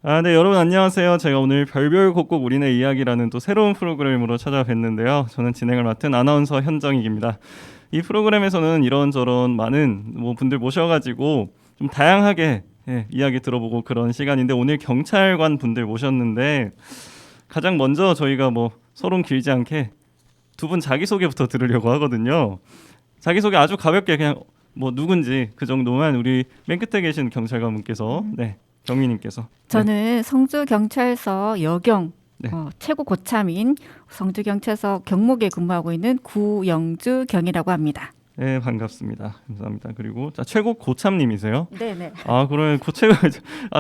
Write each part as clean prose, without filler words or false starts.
네, 여러분 안녕하세요. 제가 오늘 별별 곡곡 우리네 이야기라는 또 새로운 프로그램으로 찾아뵀는데요. 저는 진행을 맡은 아나운서 현정익입니다. 이 프로그램에서는 이런저런 많은 분들 모셔가지고 좀 다양하게 이야기 들어보고 그런 시간인데, 오늘 경찰관 분들 모셨는데 가장 먼저 저희가 서론 길지 않게 두 분 자기소개부터 들으려고 하거든요. 자기소개 아주 가볍게 그냥 누군지 그 정도만 우리 맨 끝에 계신 경찰관 분께서 경위님께서. 저는 성주경찰서 여경 네. 최고 고참인 성주경찰서 경목에 근무하고 있는 구영주 경이라고 합니다. 네, 반갑습니다. 감사합니다. 그리고 최고 고참님이세요? 네네. 그러면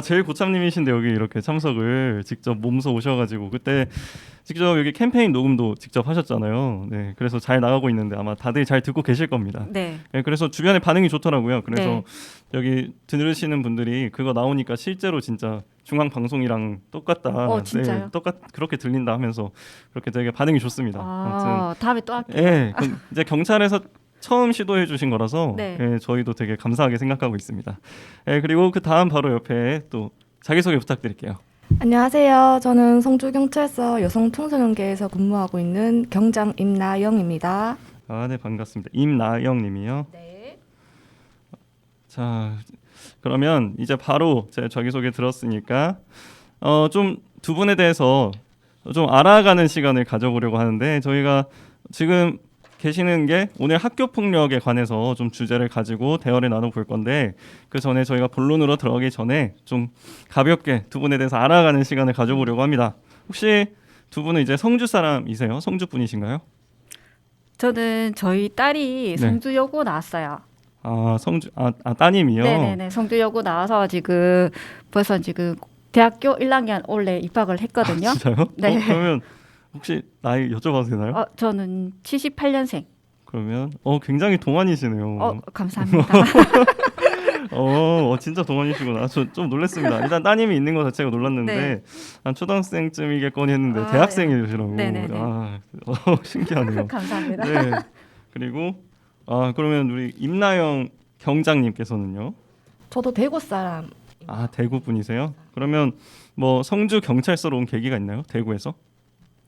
제일 고참님이신데 여기 이렇게 참석을 직접 몸소 오셔가지고 그때 직접 여기 캠페인 녹음도 직접 하셨잖아요. 네, 그래서 잘 나가고 있는데 아마 다들 잘 듣고 계실 겁니다. 네. 네, 그래서 주변에 반응이 좋더라고요. 그래서 네. 여기 들으시는 분들이 그거 나오니까 실제로 진짜 중앙 방송이랑 똑같다. 진짜요? 네, 그렇게 들린다 하면서 그렇게 되게 반응이 좋습니다. 아무튼 다음에 또 할게요. 예, 이제 경찰에서 처음 시도해 주신 거라서 네. 저희도 되게 감사하게 생각하고 있습니다. 그리고 그 다음 바로 옆에 또 자기소개 부탁드릴게요. 안녕하세요. 저는 성주경찰서 여성청소년계에서 근무하고 있는 경장 임나영입니다. 네, 반갑습니다. 임나영 님이요. 네. 자, 그러면 이제 바로 제 자기소개 들었으니까 좀 두 분에 대해서 좀 알아가는 시간을 가져보려고 하는데, 저희가 지금 계시는 게 오늘 학교 폭력에 관해서 좀 주제를 가지고 대화를 나눠볼 건데, 그 전에 저희가 본론으로 들어가기 전에 좀 가볍게 두 분에 대해서 알아가는 시간을 가져보려고 합니다. 혹시 두 분은 이제 성주 사람이세요? 성주 분이신가요? 저는 저희 딸이 네. 성주여고 나왔어요. 성주 따님이요? 네네네. 성주여고 나와서 벌써 대학교 1학년 올해 입학을 했거든요. 진짜요? 네. 그러면 혹시 나이 여쭤봐도 되나요? 저는 78년생. 그러면 굉장히 동안이시네요. 감사합니다. 진짜 동안이시구나. 저 좀 놀랐습니다. 일단 따님이 있는 것 자체가 놀랐는데 네. 한 초등학생쯤이겠거니 했는데 네. 대학생이시라고. 네네네. 신기하네요. 감사합니다. 네. 그리고 그러면 우리 임나영 경장님께서는요? 저도 대구 사람. 대구 분이세요? 그러면 성주 경찰서로 온 계기가 있나요? 대구에서?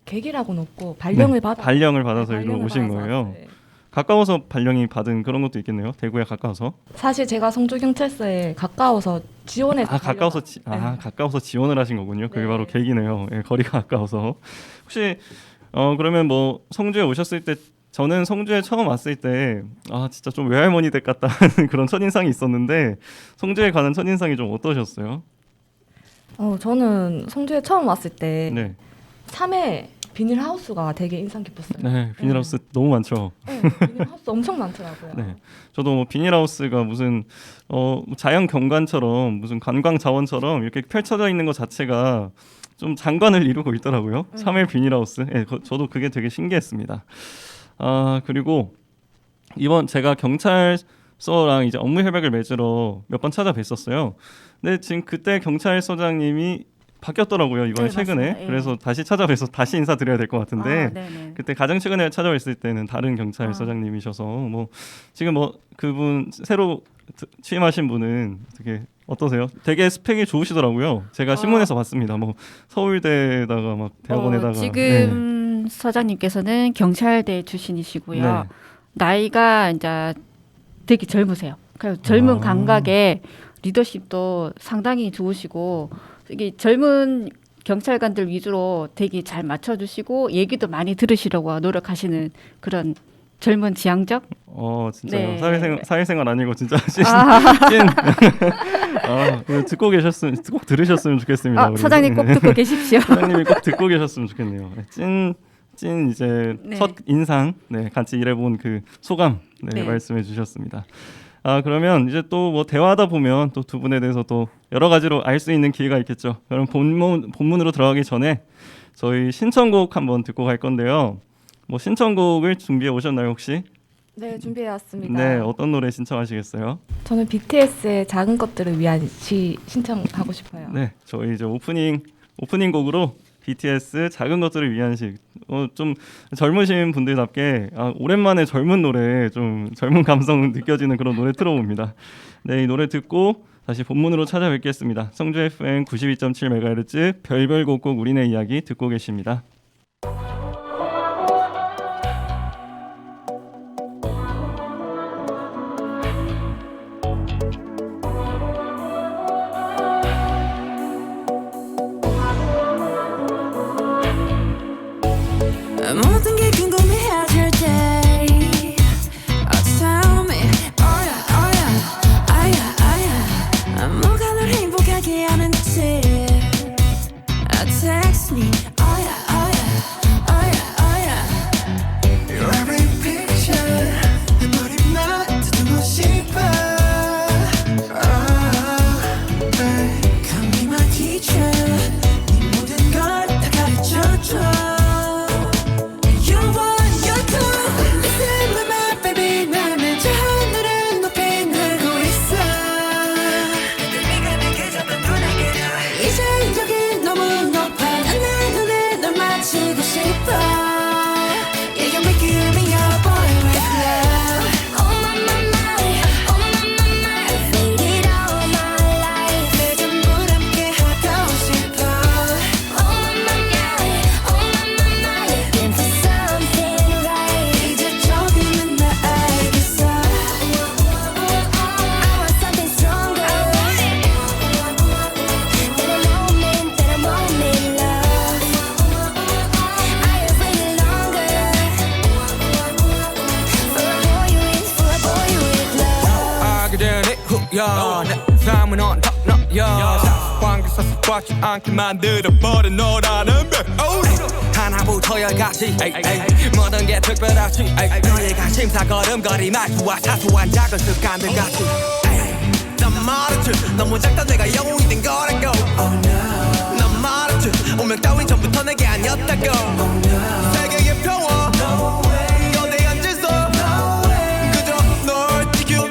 계기라고는 없고 발령을 발령을 받아서 네, 이리로 발령을 오신 받아서 거예요. 왔어요. 가까워서 발령이 받은 그런 것도 있겠네요. 대구에 가까워서. 사실 제가 성주경찰서에 가까워서 지원해서 가까워서 지원을 하신 거군요. 그게 네. 바로 계기네요. 거리가 가까워서. 혹시 그러면 성주에 오셨을 때, 저는 성주에 처음 왔을 때 진짜 좀 외할머니 댁 같다 하는 그런 첫인상이 있었는데, 성주에 가는 첫인상이 좀 어떠셨어요? 저는 성주에 처음 왔을 때 네. 3회 비닐하우스가 되게 인상 깊었어요. 네, 비닐하우스 너무 많죠. 네, 비닐하우스 엄청 많더라고요. 네, 저도 비닐하우스가 무슨 자연 경관처럼, 무슨 관광 자원처럼 이렇게 펼쳐져 있는 것 자체가 좀 장관을 이루고 있더라고요. 3회 비닐하우스. 저도 그게 되게 신기했습니다. 그리고 이번 제가 경찰서랑 이제 업무 협약을 맺으러 몇 번 찾아뵀었어요. 근데 지금 그때 경찰서장님이 바뀌었더라고요, 이번에 네, 최근에. 맞습니다. 예. 그래서 다시 찾아뵈서 다시 인사드려야 될 것 같은데, 네네. 그때 가장 최근에 찾아뵀을 때는 다른 경찰서장님이셔서 지금 그분 새로 취임하신 분은 되게 어떠세요? 되게 스펙이 좋으시더라고요. 제가 신문에서 봤습니다. 서울대에다가 대학원에다가. 지금 서장님께서는 경찰대 출신이시고요. 네. 나이가 이제 되게 젊으세요. 그래서 젊은 감각에 리더십도 상당히 좋으시고, 이게 젊은 경찰관들 위주로 되게 잘 맞춰주시고 얘기도 많이 들으시려고 노력하시는 그런 젊은 지향적. 진짜요. 네. 사회생활 아니고 진짜 찐. 듣고 꼭 들으셨으면 좋겠습니다. 우리. 서장님 꼭 듣고 계십시오. 사장님이 꼭 듣고 계셨으면 좋겠네요. 찐 이제 네. 첫 인상, 같이 일해본 그 소감, 네. 말씀해 주셨습니다. 그러면 이제 또 대화하다 보면 또 두 분에 대해서 또 여러 가지로 알 수 있는 기회가 있겠죠. 그럼 본문으로 들어가기 전에 저희 신청곡 한번 듣고 갈 건데요. 신청곡을 준비해 오셨나요, 혹시? 네, 준비해왔습니다. 네, 어떤 노래 신청하시겠어요? 저는 BTS의 작은 것들을 위한 시 신청하고 싶어요. 네, 저희 이제 오프닝 곡으로 BTS 작은 것들을 위한 시. 좀 젊으신 분들답게 오랜만에 젊은 노래, 좀 젊은 감성 느껴지는 그런 노래 틀어봅니다. 네, 이 노래 듣고 다시 본문으로 찾아뵙겠습니다. 성주 FM 92.7MHz 별별 곡곡 우리네 이야기 듣고 계십니다. 모든 게 궁금해질 때 tell me oh yeah 뭐가 널 행복하게 하는지 text me oh yeah Your every picture 내 머리만 듣고 싶어 Come be my teacher 네 모든 걸 다 가르쳐줘 내 삶은 언덕너여 관계사 습관치 않게 만들어버린 너라는 백 하나부터 열까지 모든 게 특별하지 너의 관심사 걸음걸이 말투와 사소한 작은 습관들 같이 난 말했지 너무 작다 내가 영웅이 된 거라고 난 말했지 운명 따윈 전부터 내게 아니었다고 세계의 평화 거대한 질서 그저 널 지켜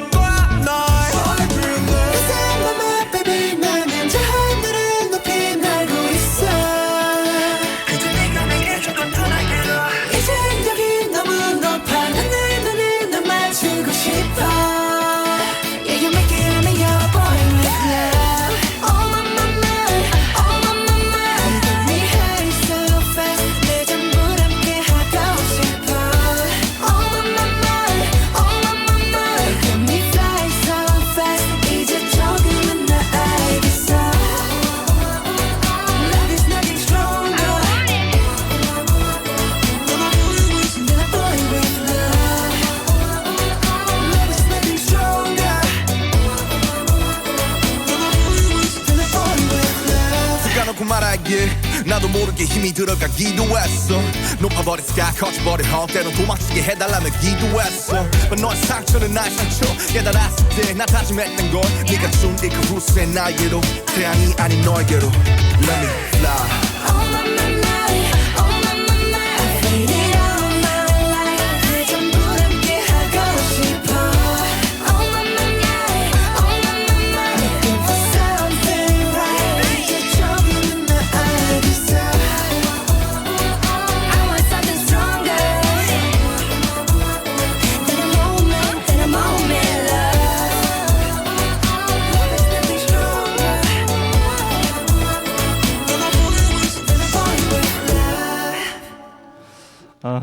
나도 모르게 힘이 들어가기도 했어 높아버린 sky 커져버린 헛 때론 도망치게 해달라며 기도했어 너의 상처는 나의 상처 깨달았을 때 나 다짐했던 걸 네가 준 그 후세 나에게로 태양이 아닌 너에게로 Let me fly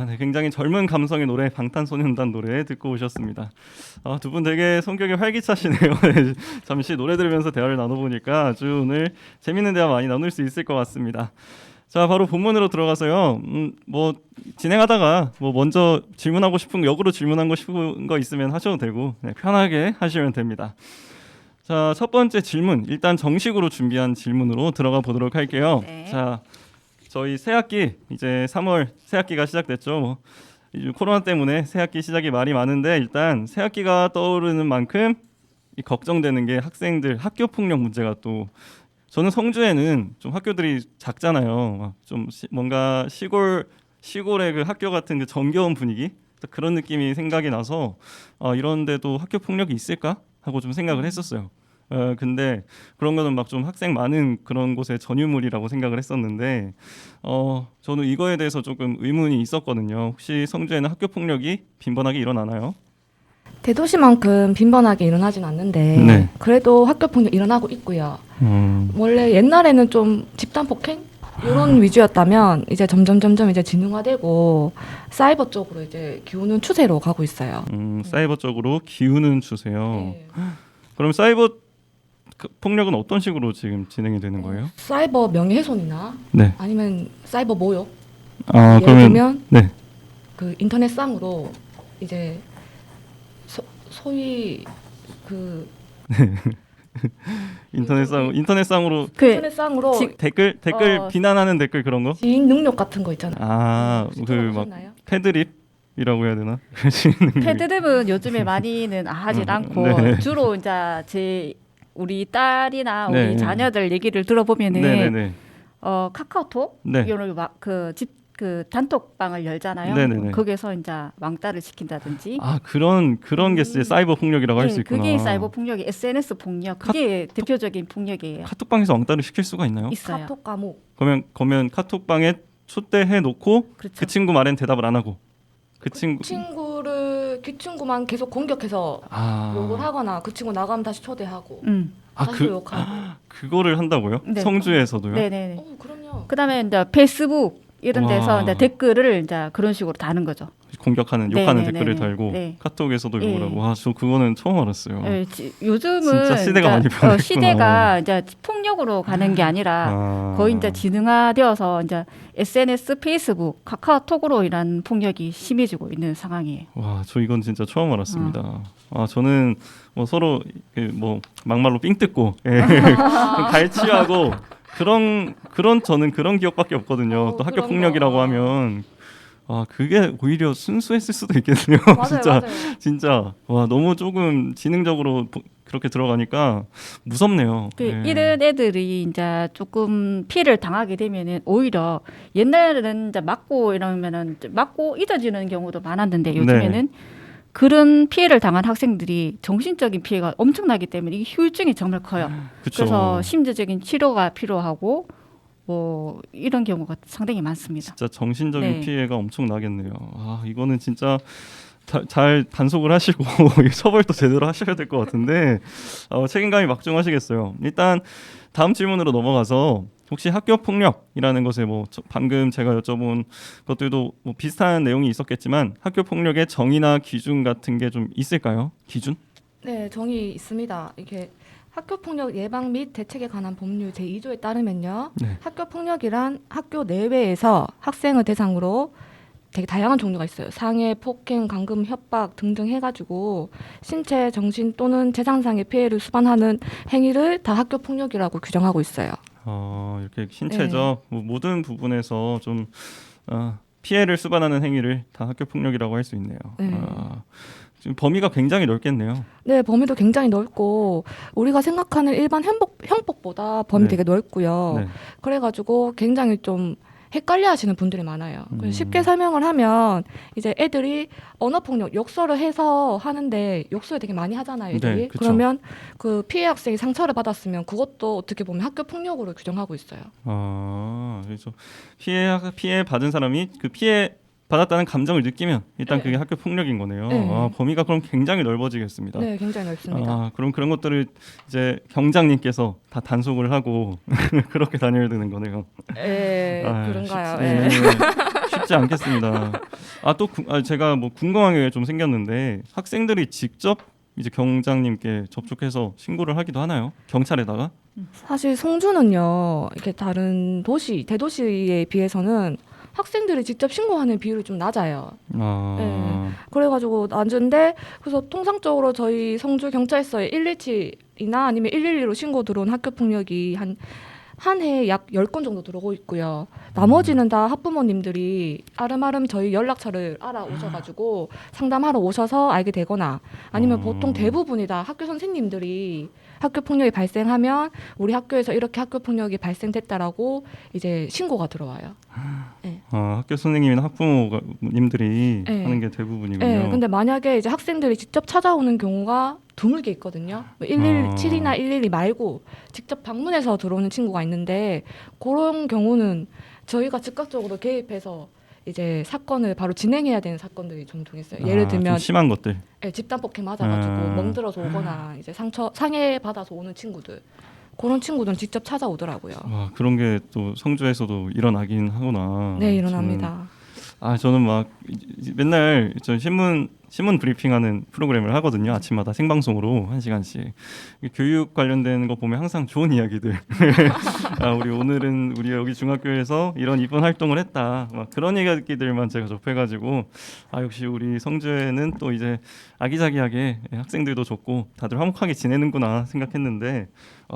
네, 굉장히 젊은 감성의 노래 방탄소년단 노래 듣고 오셨습니다. 두 분 되게 성격이 활기차시네요. 잠시 노래 들으면서 대화를 나눠보니까 아주 오늘 재밌는 대화 많이 나눌 수 있을 것 같습니다. 자, 바로 본문으로 들어가서요. 뭐 진행하다가 뭐 먼저 질문하고 싶은 거, 역으로 질문하고 싶은 거 있으면 하셔도 되고 편하게 하시면 됩니다. 자, 첫 번째 질문 일단 정식으로 준비한 질문으로 들어가 보도록 할게요. 네. 자, 저희 새학기 이제 3월 새학기가 시작됐죠. 뭐 이제 코로나 때문에 새학기 시작이 말이 많은데 일단 새학기가 떠오르는 만큼 이 걱정되는 게 학생들 학교 폭력 문제가 또 저는 성주에는 좀 학교들이 작잖아요. 좀 뭔가 시골의 그 학교 같은 그 정겨운 분위기 그런 느낌이 생각이 나서 이런데도 학교 폭력이 있을까 하고 좀 생각을 했었어요. 근데 그런 거는 막 좀 학생 많은 그런 곳의 전유물이라고 생각을 했었는데 저는 이거에 대해서 조금 의문이 있었거든요. 혹시 성주에는 학교 폭력이 빈번하게 일어나나요? 대도시만큼 빈번하게 일어나진 않는데 네. 그래도 학교 폭력 일어나고 있고요. 원래 옛날에는 좀 집단 폭행 이런 위주였다면 이제 점점 이제 진흥화되고 사이버 쪽으로 이제 기우는 추세로 가고 있어요. 사이버 쪽으로 기우는 추세요. 네. 그럼 사이버 폭력은 어떤 식으로 지금 진행이 되는 거예요? 사이버 명예훼손이나 네. 아니면 사이버 모욕. 아, 예를 그러면 들면 네. 그 인터넷상으로 이제 소위 그 인터넷상으로 그 인터넷상으로 댓글 비난하는 댓글 그런 거? 지인 능력 같은 거 있잖아요. 아, 혹시 그 막 들어보셨나요? 패드립이라고 해야 되나? 패드립은 요즘에 많이는 하질 않고 네. 주로 이제 우리 딸이나 우리 네. 자녀들 얘기를 들어보면은 네네네. 카카오톡 네. 이거를 그 단톡방을 열잖아요. 네네네. 거기서 이제 왕따를 시킨다든지. 아, 그런 게 이제 사이버 폭력이라고 할 수 네, 있구나. 그게 사이버 폭력이 SNS 폭력. 그게 대표적인 폭력이에요. 카톡방에서 왕따를 시킬 수가 있나요? 있어요. 카톡 과목. 그러면 카톡방에 초대해 놓고 그렇죠. 그 친구 말엔 대답을 안 하고 그 친구만 계속 공격해서 욕을 하거나 그 친구 나가면 다시 초대하고 다시 욕하고. 그거를 한다고요? 네. 성주에서도요? 네네. 그럼요. 그다음에 이제 페이스북 이런 데서 와. 이제 댓글을 이제 그런 식으로 다는 거죠. 공격하는 네, 욕하는 네, 댓글을 네, 달고 네. 카톡에서도 네. 욕을 하고 와, 저 그거는 처음 알았어요. 네, 요즘은 진짜 시대가 많이 이제, 변했구나. 시대가 이제 폭력으로 가는 게 아니라 거의 이제 지능화되어서 이제 SNS, 페이스북, 카카오톡으로 인한 폭력이 심해지고 있는 상황이에요. 와, 저 이건 진짜 처음 알았습니다. 아, 저는 뭐 서로 뭐 막말로 삥 뜯고 좀 갈취하고 저는 그런 기억밖에 없거든요. 또 학교 그런 폭력이라고 거. 하면 그게 오히려 순수했을 수도 있겠네요. 맞아요. 진짜 와, 너무 조금 지능적으로 그렇게 들어가니까 무섭네요. 네. 이런 애들이 이제 조금 피해를 당하게 되면은 오히려 옛날에는 이제 맞고 이러면은 맞고 잊어지는 경우도 많았는데 요즘에는 그런 피해를 당한 학생들이 정신적인 피해가 엄청나기 때문에 이게 후유증이 정말 커요. 그쵸. 그래서 심리적인 치료가 필요하고 뭐 이런 경우가 상당히 많습니다. 진짜 정신적인 네. 피해가 엄청 나겠네요. 아, 이거는 진짜 잘 단속을 하시고 처벌도 제대로 하셔야 될 것 같은데 책임감이 막중하시겠어요. 일단 다음 질문으로 넘어가서 혹시 학교 폭력이라는 것에 뭐 방금 제가 여쭤본 것들도 뭐 비슷한 내용이 있었겠지만 학교 폭력의 정의나 기준 같은 게 좀 있을까요? 기준? 네, 정의 있습니다. 이게 학교 폭력 예방 및 대책에 관한 법률 제2조에 따르면요. 네. 학교 폭력이란 학교 내외에서 학생을 대상으로 되게 다양한 종류가 있어요. 상해, 폭행, 감금, 협박 등등 해가지고 신체, 정신 또는 재산상의 피해를 수반하는 행위를 다 학교 폭력이라고 규정하고 있어요. 이렇게 신체적 뭐 모든 부분에서 좀 피해를 수반하는 행위를 다 학교 폭력이라고 할 수 있네요. 네. 지금 범위가 굉장히 넓겠네요. 네, 범위도 굉장히 넓고 우리가 생각하는 일반 형법보다 범위 네. 되게 넓고요. 네. 그래가지고 굉장히 좀 헷갈려하시는 분들이 많아요. 그래서 쉽게 설명을 하면 이제 애들이 언어폭력, 욕설을 해서 하는데 욕설 되게 많이 하잖아요, 애들이. 네, 그쵸. 그러면 그 피해 학생이 상처를 받았으면 그것도 어떻게 보면 학교 폭력으로 규정하고 있어요. 그래서 피해 받은 사람이 그 피해 받았다는 감정을 느끼면 일단 네. 그게 학교 폭력인 거네요. 네. 범위가 그럼 굉장히 넓어지겠습니다. 네, 굉장히 넓습니다. 그럼 그런 것들을 이제 경장님께서 다 단속을 하고 그렇게 다녀야 되는 거네요. 그런가요? 쉽지 않겠습니다. 제가 뭐 궁금한 게 좀 생겼는데 학생들이 직접 이제 경장님께 접촉해서 신고를 하기도 하나요? 경찰에다가? 사실 송주는요, 이렇게 다른 대도시에 비해서는 학생들이 직접 신고하는 비율이 좀 낮아요. 그래가지고 낮은데 그래서 통상적으로 저희 성주 경찰서에 117이나 아니면 112로 신고 들어온 학교 폭력이 한 해에 약 10건 정도 들어오고 있고요. 나머지는 다 학부모님들이 아름아름 저희 연락처를 알아오셔가지고 상담하러 오셔서 알게 되거나 아니면 보통 대부분이 다 학교 선생님들이 학교 폭력이 발생하면 우리 학교에서 이렇게 학교 폭력이 발생됐다라고 이제 신고가 들어와요. 네. 학교 선생님이나 학부모님들이 네. 하는 게 대부분이군요. 네, 근데 만약에 이제 학생들이 직접 찾아오는 경우가 드물게 있거든요. 117이나 112 말고 직접 방문해서 들어오는 친구가 있는데 그런 경우는 저희가 즉각적으로 개입해서 이제 사건을 바로 진행해야 되는 사건들이 종종 있어요. 예를 좀 들면 심한 것들. 집단 폭행 맞아가지고 아. 멍들어서 오거나 이제 상해 받아서 오는 친구들, 그런 친구들은 직접 찾아오더라고요. 와, 그런 게 또 성주에서도 일어나긴 하구나. 네, 일어납니다. 저는 막 맨날 저 신문 브리핑하는 프로그램을 하거든요. 아침마다 생방송으로 1시간씩. 교육 관련된 거 보면 항상 좋은 이야기들. 오늘은 우리 여기 중학교에서 이런 이쁜 활동을 했다. 막 그런 이야기들만 제가 접해가지고 역시 우리 성주에는 또 이제 아기자기하게 학생들도 좋고 다들 화목하게 지내는구나 생각했는데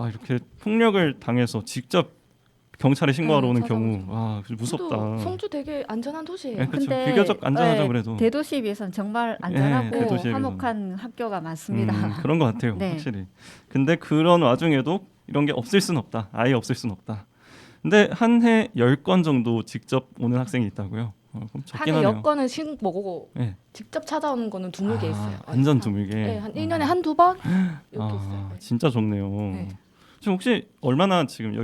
이렇게 폭력을 당해서 직접 경찰에 신고하러 오는 경우 무섭다. 성주 되게 안전한 도시예요. 네, 그렇죠. 근데 비교적 안전하죠. 그래도 대도시에 비해서는 정말 안전하고 대도시에 비해서는. 화목한 학교가 많습니다. 그런 것 같아요. 네. 확실히. 근데 그런 와중에도 이런 게 없을 순 없다. 아예 없을 순 없다. 근데 한 해 10건 정도 직접 오는 학생이 있다고요. 그럼 적긴 한해 하네요. 여건은 신고고 네. 직접 찾아오는 거는 드물게 있어요. 완전 드물게. 네, 한 1년에 한두 번 이렇게 있어요. 네. 진짜 좋네요. 네. 지금 혹시 얼마나 지금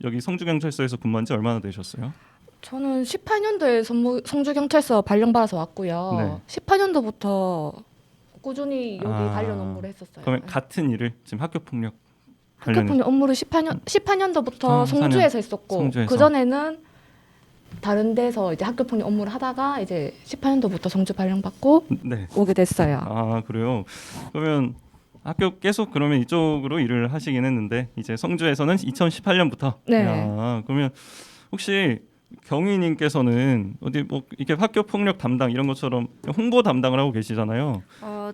여기 성주경찰서에서 근무한 지 얼마나 되셨어요? 저는 18년도에 성주경찰서 발령받아서 왔고요. 네. 18년도부터 꾸준히 여기 관련 업무를 했었어요. 그러면 네. 같은 일을 지금 학교폭력 관련해서 학교폭력 업무를 18년도부터 성주에서 했었고 성주에서. 그 전에는 다른 데서 이제 학교폭력 업무를 하다가 이제 18년도부터 성주 발령받고 네. 오게 됐어요. 그래요. 그러면 학교 계속 그러면 이쪽으로 일을 하시긴 했는데 이제 성주에서는 2018년부터. 네. 그러면 혹시 경위님께서는 어디 뭐 이렇게 학교 폭력 담당 이런 것처럼 홍보 담당을 하고 계시잖아요.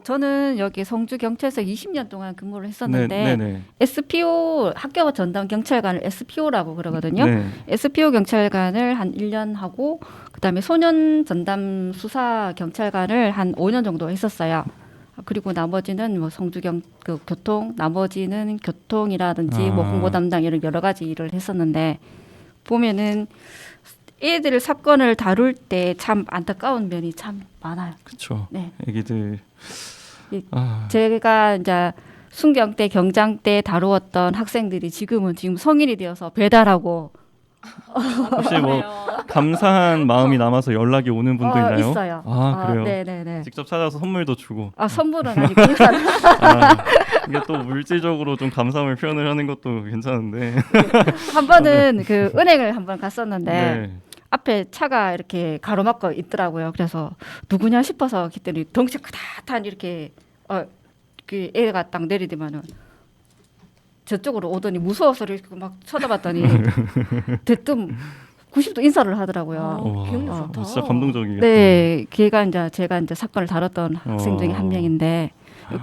저는 여기 성주 경찰서 20년 동안 근무를 했었는데 네. SPO 학교 전담 경찰관을 SPO라고 그러거든요. 네. SPO 경찰관을 한 1년 하고 그다음에 소년 전담 수사 경찰관을 한 5년 정도 했었어요. 그리고 나머지는 뭐 교통, 나머지는 교통이라든지 뭐 홍보 담당 이런 여러 가지 일을 했었는데 보면은 애들 사건을 다룰 때 참 안타까운 면이 참 많아요. 그렇죠. 네. 애기들. 제가 이제 순경 때, 경장 때 다루었던 학생들이 지금 성인이 되어서 배달하고 혹시 뭐 감사한 마음이 남아서 연락이 오는 분도 있나요? 있어요. 그래요. 네네네. 직접 찾아서 선물도 주고. 선물은 아니고 인사를. 이게 또 물질적으로 좀 감사함을 표현을 하는 것도 괜찮은데. 한 번은 그 은행을 한번 갔었는데 네. 앞에 차가 이렇게 가로막고 있더라고요. 그래서 누구냐 싶어서 그랬더니 덩치 크다탄 이렇게 그 애가 딱 내리더만은 저쪽으로 오더니 무서워서 이렇게 막 쳐다봤더니 대뜸 90도 인사를 하더라고요. 기억력 좋다. 진짜 감동적이겠다. 네, 제가 이제 사건을 다뤘던 학생 중에 한 명인데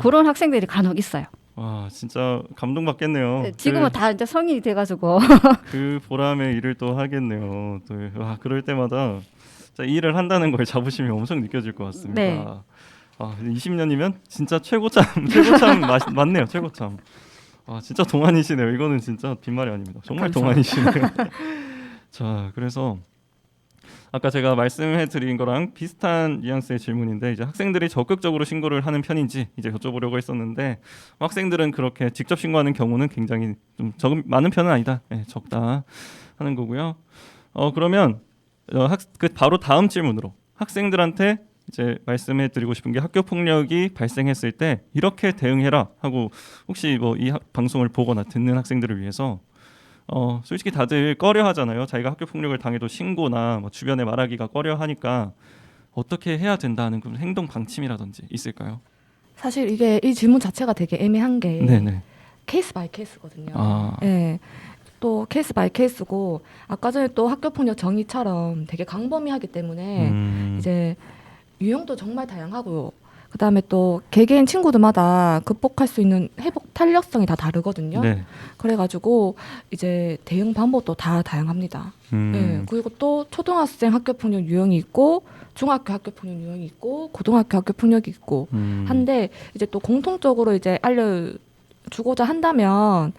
그런 학생들이 간혹 있어요. 와, 진짜 감동받겠네요. 지금은 다 이제 성인이 돼가지고 그 보람의 일을 또 하겠네요. 또 그럴 때마다 진짜 이 일을 한다는 걸 자부심이 엄청 느껴질 것 같습니다. 네. 20년이면 진짜 최고참 맞네요. 최고참. 진짜 동안이시네요. 이거는 진짜 빈말이 아닙니다. 정말 감사합니다. 동안이시네요. 자, 그래서 아까 제가 말씀해드린 거랑 비슷한 뉘앙스의 질문인데 이제 학생들이 적극적으로 신고를 하는 편인지 이제 여쭤보려고 했었는데 학생들은 그렇게 직접 신고하는 경우는 굉장히 좀 많은 편은 아니다. 네, 적다 하는 거고요. 그러면 그 바로 다음 질문으로 학생들한테 이제 말씀해드리고 싶은 게 학교 폭력이 발생했을 때 이렇게 대응해라 하고 혹시 뭐 이 방송을 보거나 듣는 학생들을 위해서 솔직히 다들 꺼려하잖아요. 자기가 학교 폭력을 당해도 신고나 뭐 주변에 말하기가 꺼려하니까 어떻게 해야 된다는 그런 행동 방침이라든지 있을까요? 사실 이 질문 자체가 되게 애매한 게 네네. 케이스 바이 케이스거든요. 네. 또 케이스 바이 케이스고 아까 전에 또 학교 폭력 정의처럼 되게 광범위하기 때문에 이제 유형도 정말 다양하고요. 그다음에 또 개개인 친구들마다 극복할 수 있는 회복 탄력성이 다 다르거든요. 네. 그래가지고 이제 대응 방법도 다 다양합니다. 네. 그리고 또 초등학생 학교 폭력 유형이 있고 중학교 학교 폭력 유형이 있고 고등학교 학교 폭력이 있고 한데 이제 또 공통적으로 이제 알려주고자 한다면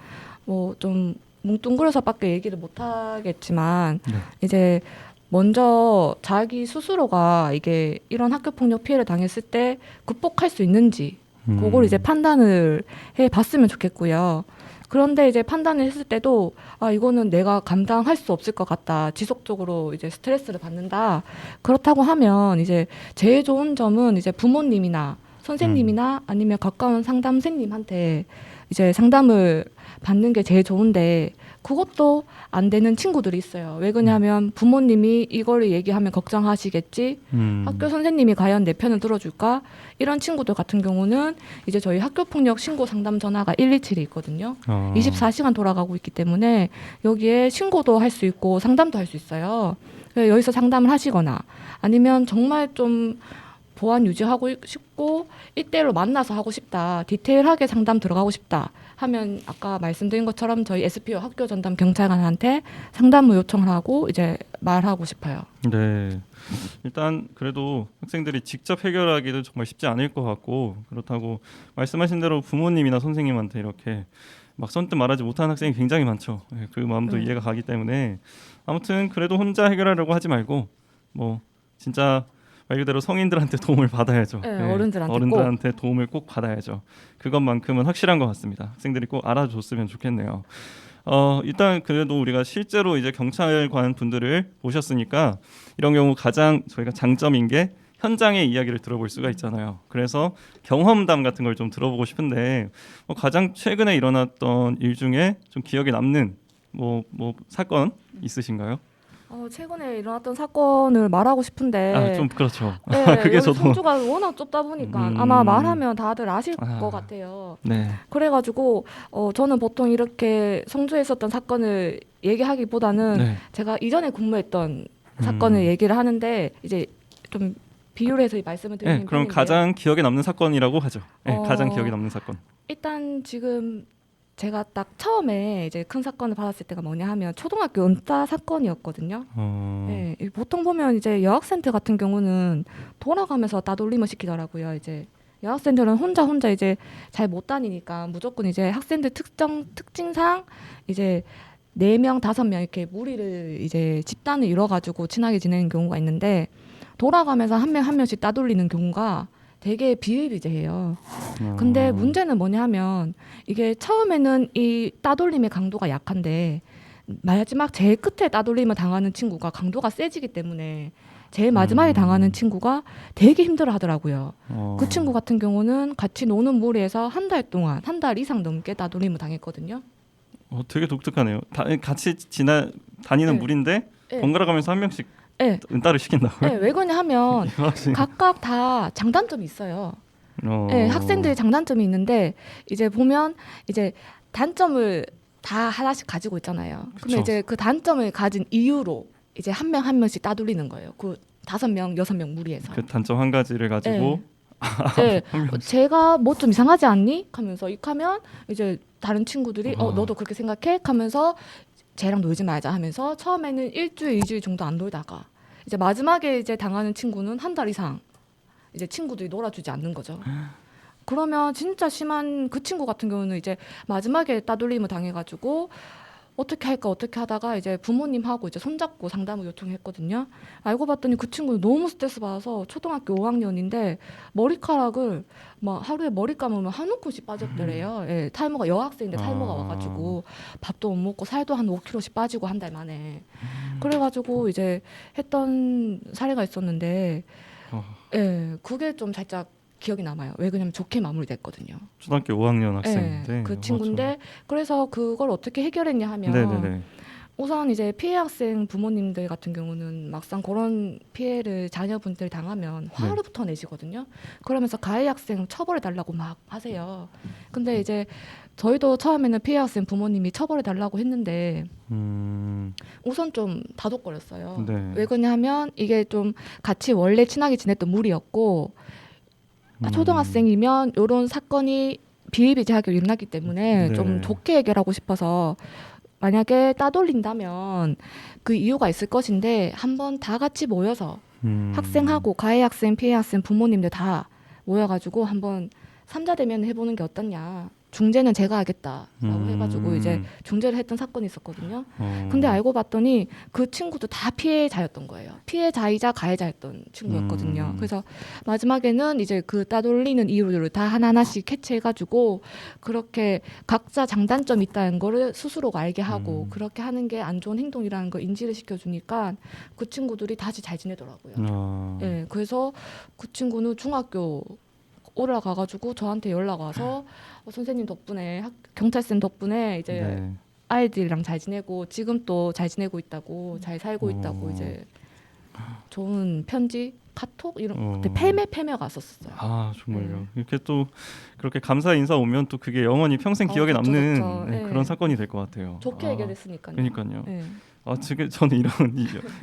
뭐 좀 뭉뚱그려서밖에 얘기를 못 하겠지만 이제 먼저 자기 스스로가 이게 이런 학교 폭력 피해를 당했을 때 극복할 수 있는지 그걸 이제 판단을 해봤으면 좋겠고요. 그런데 이제 판단을 했을 때도 이거는 내가 감당할 수 없을 것 같다. 지속적으로 이제 스트레스를 받는다. 그렇다고 하면 이제 제일 좋은 점은 이제 부모님이나 선생님이나 아니면 가까운 상담생님한테 이제 상담을 받는 게 제일 좋은데 그것도 안 되는 친구들이 있어요. 왜 그러냐면 부모님이 이거를 얘기하면 걱정하시겠지. 학교 선생님이 과연 내 편을 들어줄까? 이런 친구들 같은 경우는 이제 저희 학교폭력 신고 상담 전화가 127이 있거든요. 24시간 돌아가고 있기 때문에 여기에 신고도 할 수 있고 상담도 할 수 있어요. 여기서 상담을 하시거나 아니면 정말 좀 보안 유지하고 싶고 1대1로 만나서 하고 싶다. 디테일하게 상담 들어가고 싶다. 하면 아까 말씀드린 것처럼 저희 SPO 학교 전담 경찰관한테 상담을 요청을 하고 이제 말하고 싶어요. 네. 일단 그래도 학생들이 직접 해결하기도 정말 쉽지 않을 것 같고 그렇다고 말씀하신 대로 부모님이나 선생님한테 이렇게 막 선뜻 말하지 못하는 학생이 굉장히 많죠. 그 마음도 이해가 가기 때문에 아무튼 그래도 혼자 해결하려고 하지 말고 뭐 진짜 말 그대로 성인들한테 도움을 받아야죠. 네, 어른들한테 도움을 꼭 받아야죠. 그것만큼은 확실한 것 같습니다. 학생들이 꼭 알아줬으면 좋겠네요. 일단 그래도 우리가 실제로 이제 경찰관 분들을 보셨으니까 이런 경우 가장 저희가 장점인 게 현장의 이야기를 들어볼 수가 있잖아요. 그래서 경험담 같은 걸 좀 들어보고 싶은데 가장 최근에 일어났던 일 중에 좀 기억에 남는 뭐 사건 있으신가요? 최근에 일어났던 사건을 말하고 싶은데 좀 그렇죠. 네, 그게 여기 저도 성주가 워낙 좁다 보니까 아마 말하면 다들 아실 것 같아요. 네. 그래가지고 저는 보통 이렇게 성주에 있었던 사건을 얘기하기보다는 네. 제가 이전에 근무했던 사건을 얘기를 하는데 이제 좀 비유를 해서 말씀을 드리는 네, 그럼 편인데요. 가장 기억에 남는 사건이라고 하죠. 네, 가장 기억에 남는 사건. 일단 지금 제가 딱 처음에 이제 큰 사건을 받았을 때가 뭐냐 하면 초등학교 은따 사건이었거든요. 네, 보통 보면 이제 여학생들 같은 경우는 돌아가면서 따돌림을 시키더라고요. 이제 여학생들은 혼자 이제 잘 못 다니니까 무조건 이제 학생들 특징상 이제 4명, 5명 이렇게 무리를 이제 집단을 이뤄가지고 친하게 지내는 경우가 있는데 돌아가면서 한 명씩 따돌리는 경우가 되게 비일비재해요. 근데 문제는 뭐냐 하면 이게 처음에는 이 따돌림의 강도가 약한데 마지막 제일 끝에 따돌림을 당하는 친구가 강도가 세지기 때문에 제일 마지막에 당하는 친구가 되게 힘들어 하더라고요. 그 친구 같은 경우는 같이 노는 무리에서 한 달 이상 넘게 따돌림을 당했거든요. 되게 독특하네요. 같이 다니는 네. 무리인데 네. 번갈아 가면서 한 명씩 네. 은따를 시킨다고요? 네, 왜 그러냐 하면 각각 다 장단점이 있어요. 네, 학생들이 장단점이 있는데 이제 보면 이제 단점을 다 하나씩 가지고 있잖아요. 근데 이제 그 단점을 가진 이유로 이제 한 명씩 따돌리는 거예요. 그 5명, 6명 무리에서. 그 단점 한 가지를 가지고 네. 제가 뭐 좀 이상하지 않니? 하면서 하면 이제 다른 친구들이 너도 그렇게 생각해? 하면서 쟤랑 놀지 말자 하면서 처음에는 1주일, 2주일 정도 안 놀다가 이제 마지막에 이제 당하는 친구는 한 달 이상 이제 친구들이 놀아주지 않는 거죠. 그러면 진짜 심한 그 친구 같은 경우는 이제 마지막에 따돌림을 당해가지고 어떻게 할까 어떻게 하다가 이제 부모님하고 이제 손잡고 상담을 요청했거든요. 알고 봤더니 그 친구는 너무 스트레스 받아서 초등학교 5학년인데 머리카락을 막 하루에 머리 감으면 한 움큼씩 빠졌더래요. 예, 탈모가 여학생인데 탈모가 와가지고 밥도 못 먹고 살도 한 5kg씩 빠지고 한 달 만에. 그래가지고 이제 했던 사례가 있었는데, 예, 그게 좀 살짝 기억이 남아요. 왜 그러냐면 좋게 마무리됐거든요. 초등학교 5학년 학생인데 네, 그 친구인데 그래서 그걸 어떻게 해결했냐 하면 네네네. 우선 이제 피해 학생 부모님들 같은 경우는 막상 그런 피해를 자녀분들 당하면 화를부터 내시거든요. 그러면서 가해 학생 처벌해 달라고 막 하세요. 근데 이제 저희도 처음에는 피해 학생 부모님이 처벌해 달라고 했는데 우선 좀 다독거렸어요. 네. 왜 그러냐 하면 이게 좀 같이 원래 친하게 지냈던 무리였고 초등학생이면 이런 사건이 비일비재하게 일어났기 때문에 네. 좀 좋게 해결하고 싶어서 만약에 따돌린다면 그 이유가 있을 것인데 한번 다 같이 모여서 학생하고 가해 학생, 피해 학생, 부모님들 다 모여가지고 한번 삼자 대면 해보는 게 어떻냐. 중재는 제가 하겠다라고 해가지고 이제 중재를 했던 사건이 있었거든요. 근데 알고 봤더니 그 친구도 다 피해자였던 거예요. 피해자이자 가해자였던 친구였거든요. 그래서 마지막에는 이제 그 따돌리는 이유를 다 하나하나씩 캐치해가지고 그렇게 각자 장단점이 있다는 거를 스스로가 알게 하고 그렇게 하는 게 안 좋은 행동이라는 걸 인지를 시켜주니까 그 친구들이 다시 잘 지내더라고요. 네, 그래서 그 친구는 중학교 올라가가지고 저한테 연락 와서 선생님 덕분에 경찰쌤 덕분에 이제 네. 아이들이랑 잘 지내고 지금 또 잘 지내고 있다고 잘 살고 있다고 이제 좋은 편지 카톡 이런 그때 패매가 왔었어요. 아 정말요. 이렇게 또 그렇게 감사 인사 오면 또 그게 영원히 평생 기억에 그쵸, 남는 그쵸. 네, 네. 그런 사건이 될 것 같아요. 좋게 해결했으니까요. 그러니까요. 네. 지금 저는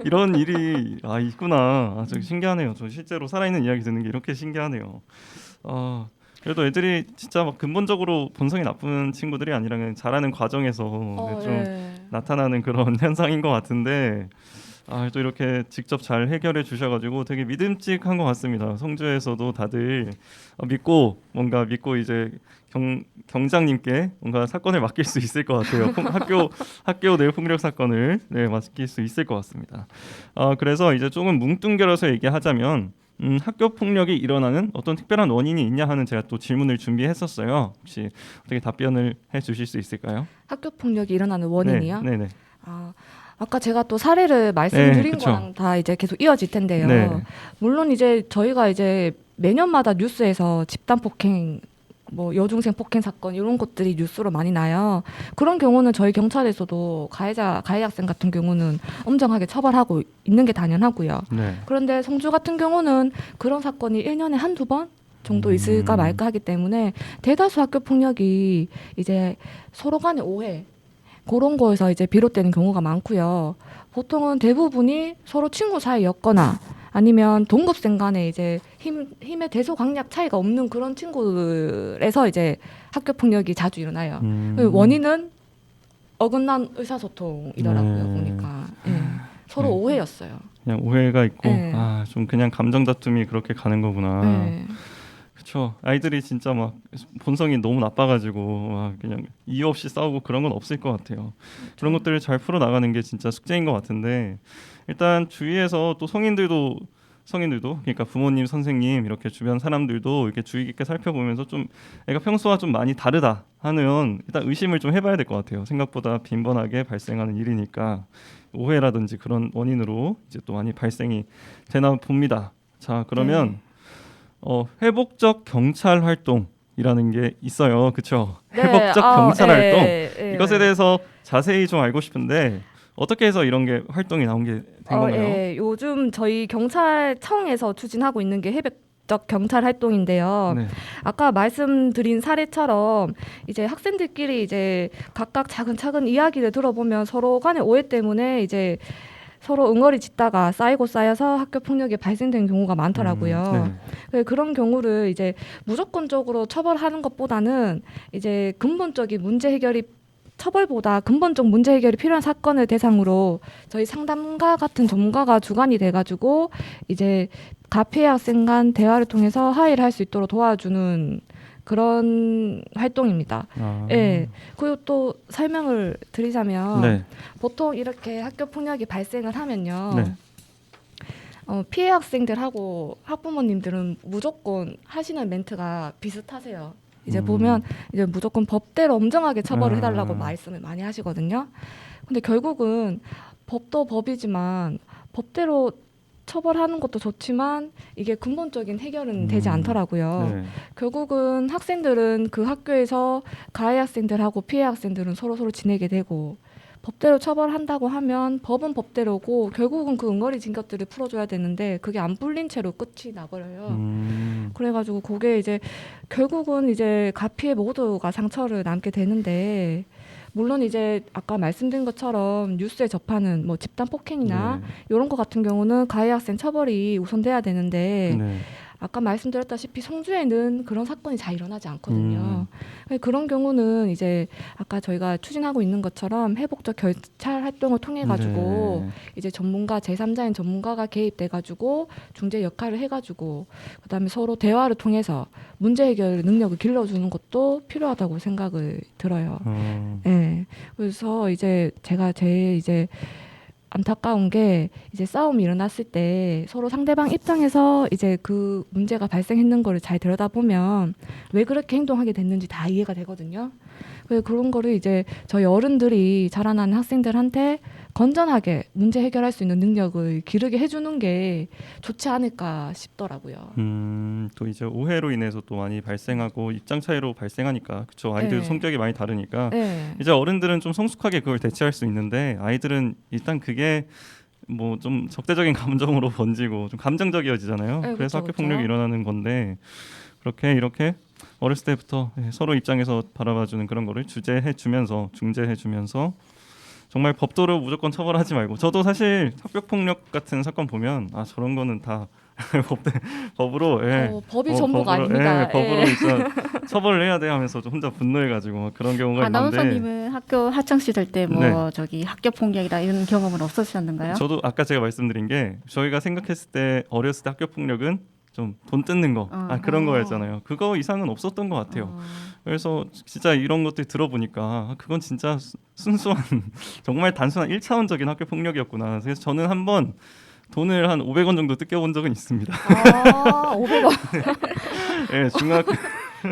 이런 일이 있구나. 저 신기하네요. 저 실제로 살아있는 이야기 듣는 게 이렇게 신기하네요. 그래도 애들이 진짜 막 근본적으로 본성이 나쁜 친구들이 아니라 그냥 자라는 과정에서 좀 나타나는 그런 현상인 것 같은데 또 이렇게 직접 잘 해결해 주셔가지고 되게 믿음직한 것 같습니다. 성주에서도 다들 믿고 이제 경장님께 뭔가 사건을 맡길 수 있을 것 같아요. 학교 내 폭력 사건을 맡길 수 있을 것 같습니다. 그래서 이제 조금 뭉뚱그려서 얘기하자면 학교 폭력이 일어나는 어떤 특별한 원인이 있냐 하는 제가 또 질문을 준비했었어요. 혹시 어떻게 답변을 해주실 수 있을까요? 학교 폭력이 일어나는 원인이요? 네네. 아까 제가 또 사례를 말씀드린 그쵸. 거랑 다 이제 계속 이어질 텐데요. 네. 물론 이제 저희가 이제 매년마다 뉴스에서 집단 폭행, 뭐 여중생 폭행 사건 이런 것들이 뉴스로 많이 나요. 그런 경우는 저희 경찰에서도 가해 학생 같은 경우는 엄정하게 처벌하고 있는 게 당연하고요. 네. 그런데 성주 같은 경우는 그런 사건이 1년에 한두 번 정도 있을까 말까 하기 때문에 대다수 학교 폭력이 이제 서로 간의 오해 그런 거에서 이제 비롯되는 경우가 많고요. 보통은 대부분이 서로 친구 사이였거나 아니면 동급생 간에 이제 힘의 대소강약 차이가 없는 그런 친구들에서 이제 학교 폭력이 자주 일어나요. 원인은 어긋난 의사소통이더라고요. 보니까 서로 오해였어요. 그냥 오해가 있고 네. 좀 그냥 감정 다툼이 그렇게 가는 거구나. 네. 그렇죠. 아이들이 진짜 막 본성이 너무 나빠가지고 막 그냥 이유 없이 싸우고 그런 건 없을 것 같아요. 그런 것들을 잘 풀어 나가는 게 진짜 숙제인 것 같은데 일단 주위에서 또 성인들도 그러니까 부모님, 선생님 이렇게 주변 사람들도 이렇게 주의 깊게 살펴보면서 좀 애가 평소와 좀 많이 다르다 하면 일단 의심을 좀 해봐야 될 것 같아요. 생각보다 빈번하게 발생하는 일이니까 오해라든지 그런 원인으로 이제 또 많이 발생이 되나 봅니다. 자 그러면 회복적 경찰 활동이라는 게 있어요. 그렇죠? 네. 회복적 경찰 활동 이것에 네. 대해서 자세히 좀 알고 싶은데 어떻게 해서 이런 게 활동이 나온 게 된 건가요? 요즘 저희 경찰청에서 추진하고 있는 게 회복적 경찰 활동인데요. 네. 아까 말씀드린 사례처럼 이제 학생들끼리 이제 각각 차근차근 이야기를 들어보면 서로 간의 오해 때문에 이제 서로 응어리 짓다가 쌓이고 쌓여서 학교 폭력이 발생된 경우가 많더라고요. 그런 경우를 이제 무조건적으로 처벌하는 것보다는 이제 근본적인 문제 해결이 처벌보다 근본적 문제 해결이 필요한 사건을 대상으로 저희 상담가 같은 전문가가 주관이 돼가지고 이제 가피해 학생 간 대화를 통해서 합의를 할 수 있도록 도와주는 그런 활동입니다. 네. 그리고 또 설명을 드리자면 보통 이렇게 학교 폭력이 발생을 하면요. 피해 학생들하고 학부모님들은 무조건 하시는 멘트가 비슷하세요. 이제 보면 이제 무조건 법대로 엄정하게 처벌을 해달라고 말씀을 많이 하시거든요. 근데 결국은 법도 법이지만 법대로 처벌하는 것도 좋지만 이게 근본적인 해결은 되지 않더라고요. 결국은 학생들은 그 학교에서 가해 학생들하고 피해 학생들은 서로 지내게 되고 법대로 처벌한다고 하면 법은 법대로고 결국은 그 응어리 진 것들을 풀어줘야 되는데 그게 안 풀린 채로 끝이 나버려요. 그래가지고 그게 이제 결국은 이제 가피해 모두가 상처를 남게 되는데 물론 이제 아까 말씀드린 것처럼 뉴스에 접하는 뭐 집단 폭행이나 이런 거 같은 경우는 가해 학생 처벌이 우선돼야 되는데 아까 말씀드렸다시피 성주에는 그런 사건이 잘 일어나지 않거든요. 그런 경우는 이제 아까 저희가 추진하고 있는 것처럼 회복적 결찰 활동을 통해 가지고 이제 전문가 제3자인 전문가가 개입돼 가지고 중재 역할을 해 가지고 그다음에 서로 대화를 통해서 문제 해결 능력을 길러주는 것도 필요하다고 생각을 들어요. 네. 그래서 이제 제가 제일 이제 안타까운 게 이제 싸움이 일어났을 때 서로 상대방 입장에서 이제 그 문제가 발생했는 거를 잘 들여다보면 왜 그렇게 행동하게 됐는지 다 이해가 되거든요. 그래서 그런 거를 이제 저희 어른들이 자라나는 학생들한테 건전하게 문제 해결할 수 있는 능력을 기르게 해주는 게 좋지 않을까 싶더라고요. 또 이제 오해로 인해서 또 많이 발생하고 입장 차이로 발생하니까 그렇죠. 아이들 네. 성격이 많이 다르니까 네. 이제 어른들은 좀 성숙하게 그걸 대처할 수 있는데 아이들은 일단 그게 뭐 좀 적대적인 감정으로 번지고 좀 감정적이어지잖아요. 네, 그래서 그쵸, 학교 그쵸. 폭력이 일어나는 건데 그렇게 이렇게 어렸을 때부터 서로 입장에서 바라봐주는 그런 거를 주제해주면서 중재해주면서 정말 법도로 무조건 처벌하지 말고 저도 사실 학교 폭력 같은 사건 보면 아 저런 거는 다 법으로 법이 전부가 법으로, 아닙니다. 법으로 진짜 처벌을 해야 돼 하면서 좀 혼자 분노해가지고 막 그런 경우가 있는데 아나운서님은 학교 학창 시절 때 뭐 네. 저기 학교 폭력이다 이런 경험은 없으셨는가요? 저도 아까 제가 말씀드린 게 저희가 생각했을 때 어렸을 때 학교 폭력은 좀 돈 뜯는 거 그런 거였잖아요. 그거 이상은 없었던 것 같아요. 그래서 진짜 이런 것들 들어보니까 그건 진짜 순수한 정말 단순한 1차원적인 학교 폭력이었구나. 그래서 저는 한번 돈을 한 500원 정도 뜯겨본 적은 있습니다. 아, 500원 네, 중학교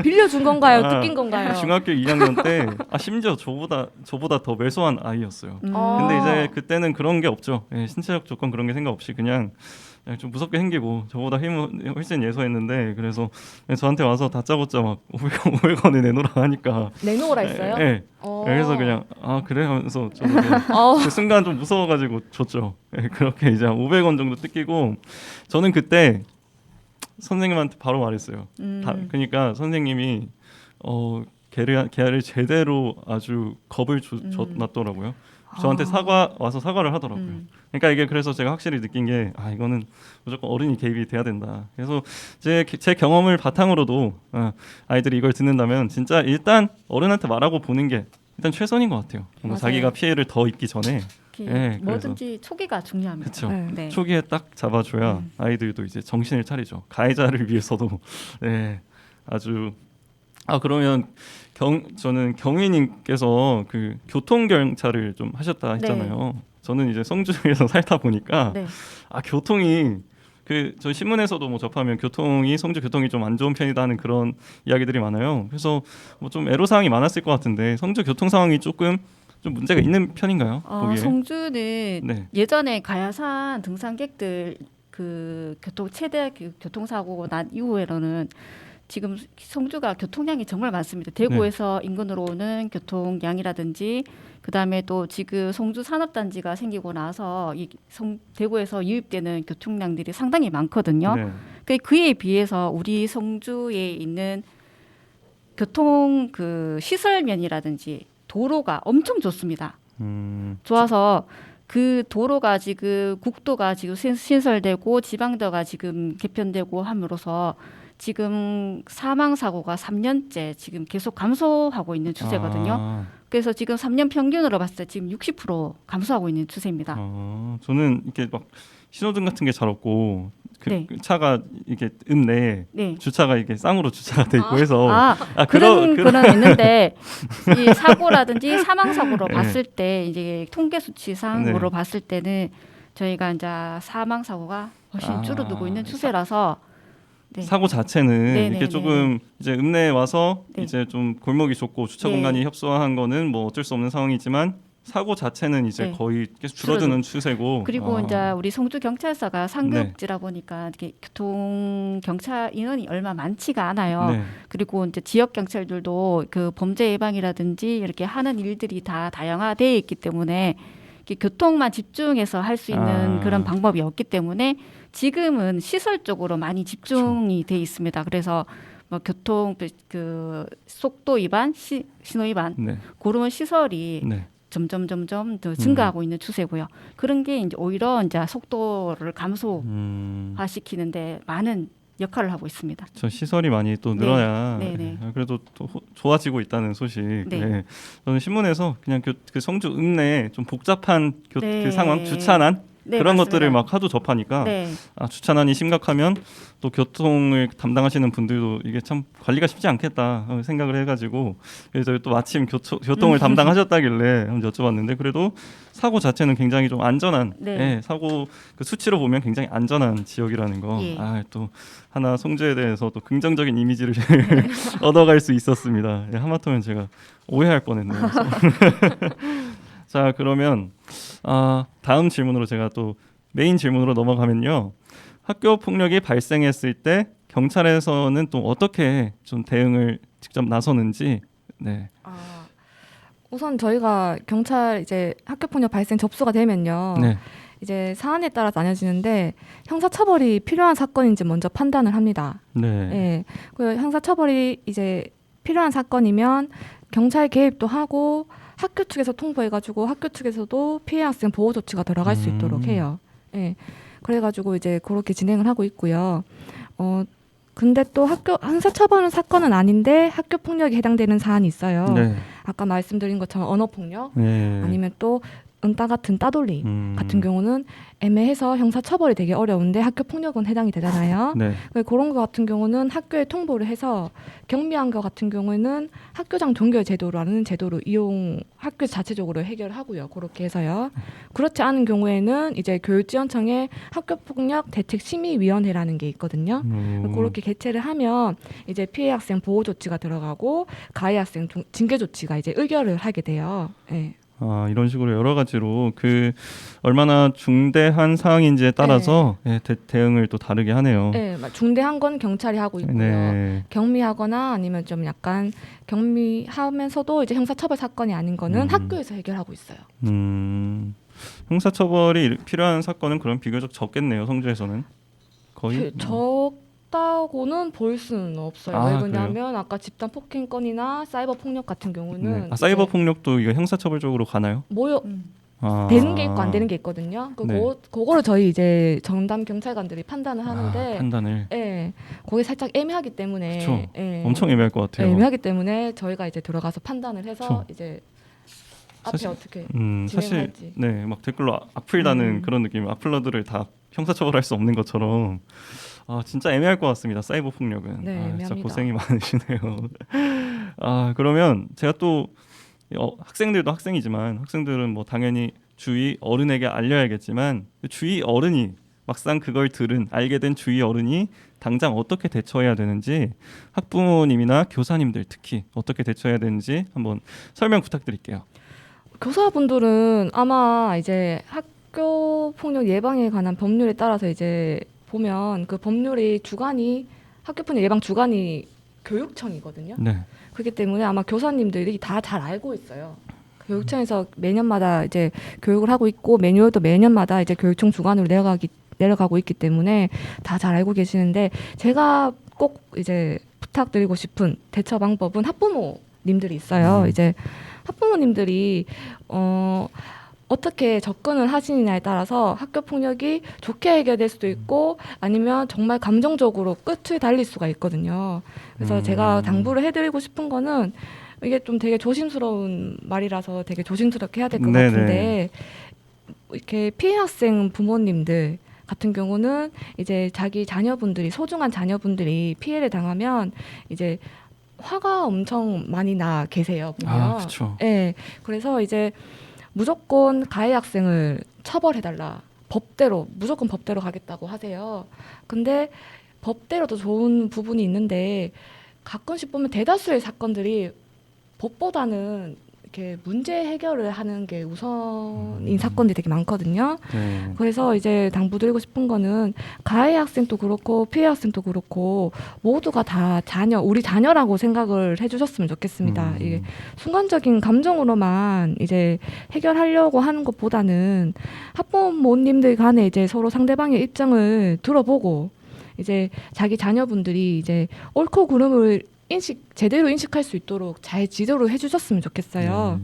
빌려준 건가요? 아, 뜯긴 건가요? 중학교 2학년 때 심지어 저보다 더 매소한 아이였어요. 아. 근데 이제 그때는 그런 게 없죠. 신체적 조건 그런 게 생각 없이 그냥 좀 무섭게 생기고 저보다 힘은 훨씬 예소했는데 그래서 저한테 와서 다짜고짜 막 500원을 내놓으라 하니까 내놓으라 했어요? 네. 그래서 그냥 아 그래 하면서 저는 그 순간 좀 무서워가지고 줬죠. 그렇게 이제 한 500원 정도 뜯기고 저는 그때 선생님한테 바로 말했어요. 그러니까 선생님이 걔를 제대로 아주 겁을 줬더라고요. 저한테 와서 사과를 하더라고요. 그러니까 이게 그래서 제가 확실히 느낀 게 이거는 무조건 어른이 개입이 돼야 된다. 그래서 제 경험을 바탕으로도 아이들이 이걸 듣는다면 진짜 일단 어른한테 말하고 보는 게 일단 최선인 것 같아요. 뭔가 자기가 피해를 더 입기 전에 뭐든지 초기가 중요합니다. 그렇죠. 네. 초기에 딱 잡아줘야 아이들도 이제 정신을 차리죠. 가해자를 위해서도 아주 그러면 저는 경위님께서 그 교통 경찰을 좀 하셨다 했잖아요. 저는 이제 성주에서 살다 보니까 교통이 저 신문에서도 뭐 접하면 성주 교통이 좀 안 좋은 편이다 하는 그런 이야기들이 많아요. 그래서 뭐 좀 애로사항이 많았을 것 같은데 성주 교통 상황이 조금 좀 문제가 있는 편인가요? 보기에? 성주는 예전에 가야산 등산객들 그 최대 교통사고 난 이후에는 지금 성주가 교통량이 정말 많습니다. 대구에서 인근으로 오는 교통량이라든지 그다음에 또 지금 성주 산업단지가 생기고 나서 대구에서 유입되는 교통량들이 상당히 많거든요. 그에 비해서 우리 성주에 있는 교통 시설면이라든지 도로가 엄청 좋습니다. 좋아서 그 도로가 지금 국도가 지금 신설되고 지방도가 지금 개편되고 함으로써 지금 사망 사고가 3년째 지금 계속 감소하고 있는 추세거든요. 그래서 지금 3년 평균으로 봤을 때 지금 60% 감소하고 있는 추세입니다. 저는 이렇게 막 신호등 같은 게 잘 없고 그 차가 이렇게 읍내에 주차가 이게 쌍으로 주차가 돼 있고 해서 그런 있는데 이 사고라든지 사망 사고로 봤을 때 이제 통계 수치상으로 봤을 때는 저희가 이제 사망 사고가 훨씬 줄어들고 있는 추세라서. 사고 자체는 이렇게 조금 이제 읍내에 와서 이제 좀 골목이 좁고 주차 공간이 협소한 거는 뭐 어쩔 수 없는 상황이지만 사고 자체는 이제 거의 계속 줄어드는 추세고 그리고 이제 우리 성주 경찰서가 상급지라 보니까 이렇게 교통 경찰 인원이 얼마 많지가 않아요. 그리고 이제 지역 경찰들도 그 범죄 예방이라든지 이렇게 하는 일들이 다 다양화되어 있기 때문에 교통만 집중해서 할 수 있는 그런 방법이 없기 때문에 지금은 시설 쪽으로 많이 집중이 돼 있습니다. 그래서 뭐 교통 속도 위반, 신호 위반 그런 시설이 점점 더 증가하고 있는 추세고요. 그런 게 이제 오히려 이제 속도를 감소화시키는데 많은 역할을 하고 있습니다. 저 시설이 많이 또 늘어야 네, 네. 그래도 또 좋아지고 있다는 소식. 네. 네. 저는 신문에서 그냥 그 성주 읍내 좀 복잡한 네. 그 상황, 주차난 네, 그런 맞습니다. 것들을 막 하도 접하니까 네. 주차난이 심각하면 또 교통을 담당하시는 분들도 이게 참 관리가 쉽지 않겠다 생각을 해가지고 그래서 또 마침 교통을 담당하셨다길래 한번 여쭤봤는데 그래도 사고 자체는 굉장히 좀 안전한 네. 예, 사고 그 수치로 보면 굉장히 안전한 지역이라는 거. 예. 또 하나 송주에 대해서 또 긍정적인 이미지를 얻어갈 수 있었습니다. 예, 하마터면 제가 오해할 뻔했네요. 자 그러면 다음 질문으로 제가 또 메인 질문으로 넘어가면요. 학교 폭력이 발생했을 때 경찰에서는 또 어떻게 좀 대응을 직접 나서는지. 네. 우선 저희가 경찰 이제 학교 폭력 발생 접수가 되면요. 네. 이제 사안에 따라 나뉘어지는데 형사처벌이 필요한 사건인지 먼저 판단을 합니다. 네. 예. 그 형사처벌이 이제 필요한 사건이면 경찰 개입도 하고 학교 측에서 통보해가지고 학교 측에서도 피해 학생 보호 조치가 들어갈 수 있도록 해요. 예. 그래가지고 이제 그렇게 진행을 하고 있고요. 근데 또 형사처벌은 사건은 아닌데 학교 폭력이 해당되는 사안이 있어요. 네. 아까 말씀드린 것처럼 언어 폭력 네. 아니면 또 은따 같은 따돌리 같은 경우는 애매해서 형사처벌이 되게 어려운데 학교 폭력은 해당이 되잖아요. 네. 그런 거 같은 경우는 학교에 통보를 해서 경미한 거 같은 경우에는 학교장 종결 제도라는 제도로 학교 자체적으로 해결하고요. 그렇게 해서요. 그렇지 않은 경우에는 이제 교육지원청에 학교폭력 대책심의위원회라는 게 있거든요. 그렇게 개최를 하면 이제 피해 학생 보호 조치가 들어가고 가해 학생 징계 조치가 이제 의결을 하게 돼요. 네. 이런 식으로 여러 가지로 그 얼마나 중대한 사항인지에 따라서 대응을 또 다르게 하네요. 네, 중대한 건 경찰이 하고 있고요. 네. 경미하거나 아니면 좀 약간 경미하면서도 이제 형사처벌 사건이 아닌 거는 학교에서 해결하고 있어요. 형사처벌이 필요한 사건은 그럼 비교적 적겠네요. 성주에서는 거의 적다고는 볼 수는 없어요. 왜 그러냐면 그래요? 아까 집단 폭행 건이나 사이버 폭력 같은 경우는 네. 사이버 폭력도 이거 형사처벌적으로 가나요? 되는 게 있고 안 되는 게 있거든요. 그거를 저희 이제 전담 경찰관들이 판단을 하는데, 판단을. 예, 그게 살짝 애매하기 때문에, 그쵸. 예, 엄청 애매할 것 같아요. 애매하기 때문에 저희가 이제 들어가서 판단을 해서 그쵸. 이제 앞에 사실- 어떻게 사실 진행할지. 막 댓글로 악플다는 그런 느낌. 악플러들을 다 형사처벌할 수 없는 것처럼. 진짜 애매할 것 같습니다. 사이버 폭력은. 네, 진짜 애매합니다. 고생이 많으시네요. 그러면 제가 또 학생들도 학생이지만 학생들은 뭐 당연히 주위 어른에게 알려야겠지만 주위 어른이 막상 그걸 알게 된 주위 어른이 당장 어떻게 대처해야 되는지 학부모님이나 교사님들 특히 어떻게 대처해야 되는지 한번 설명 부탁드릴게요. 교사분들은 아마 이제 학교 폭력 예방에 관한 법률에 따라서 이제 보면 그 법률의 주관이 학교 폭력 예방 주관이 교육청이거든요. 네. 그렇기 때문에 아마 교사님들이 다 잘 알고 있어요. 교육청에서 매년마다 이제 교육을 하고 있고 매뉴얼도 매년마다 이제 교육청 주관으로 내려가고 있기 때문에 다 잘 알고 계시는데 제가 꼭 이제 부탁드리고 싶은 대처 방법은 학부모님들이 있어요. 이제 학부모님들이 어떻게 접근을 하시느냐에 따라서 학교 폭력이 좋게 해결될 수도 있고 아니면 정말 감정적으로 끝을 달릴 수가 있거든요. 그래서 제가 당부를 해드리고 싶은 거는 이게 좀 되게 조심스러운 말이라서 되게 조심스럽게 해야 될 것 같은데 이렇게 피해 학생 부모님들 같은 경우는 이제 자기 자녀분들이 소중한 자녀분들이 피해를 당하면 이제 화가 엄청 많이 나 계세요. 보면. 그렇죠. 네, 그래서 이제 무조건 가해 학생을 처벌해달라. 무조건 법대로 가겠다고 하세요. 근데 법대로도 좋은 부분이 있는데 가끔씩 보면 대다수의 사건들이 법보다는 이렇게 문제 해결을 하는 게 우선인 사건들이 되게 많거든요. 네. 그래서 이제 당부드리고 싶은 거는 가해 학생도 그렇고 피해 학생도 그렇고 모두가 다 우리 자녀라고 생각을 해주셨으면 좋겠습니다. 이게 순간적인 감정으로만 이제 해결하려고 하는 것보다는 학부모님들 간에 이제 서로 상대방의 입장을 들어보고 이제 자기 자녀분들이 이제 옳고 그름을 제대로 인식할 수 있도록 잘 지도를 해주셨으면 좋겠어요.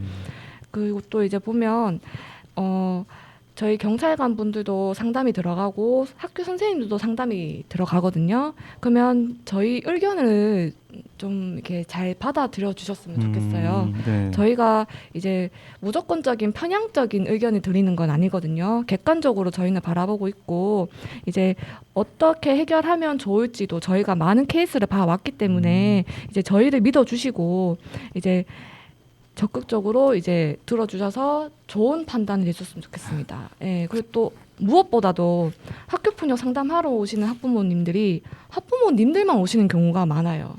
그리고 또 이제 보면 저희 경찰관 분들도 상담이 들어가고 학교 선생님들도 상담이 들어가거든요. 그러면 저희 의견을 좀 이렇게 잘 받아들여 주셨으면 좋겠어요. 네. 저희가 이제 무조건적인 편향적인 의견을 드리는 건 아니거든요. 객관적으로 저희는 바라보고 있고 이제 어떻게 해결하면 좋을지도 저희가 많은 케이스를 봐왔기 때문에 이제 저희를 믿어주시고 이제 적극적으로 이제 들어주셔서 좋은 판단을 해줬으면 좋겠습니다. 예, 그리고 또 무엇보다도 학교 폭력 상담하러 오시는 학부모님들이 학부모님들만 오시는 경우가 많아요.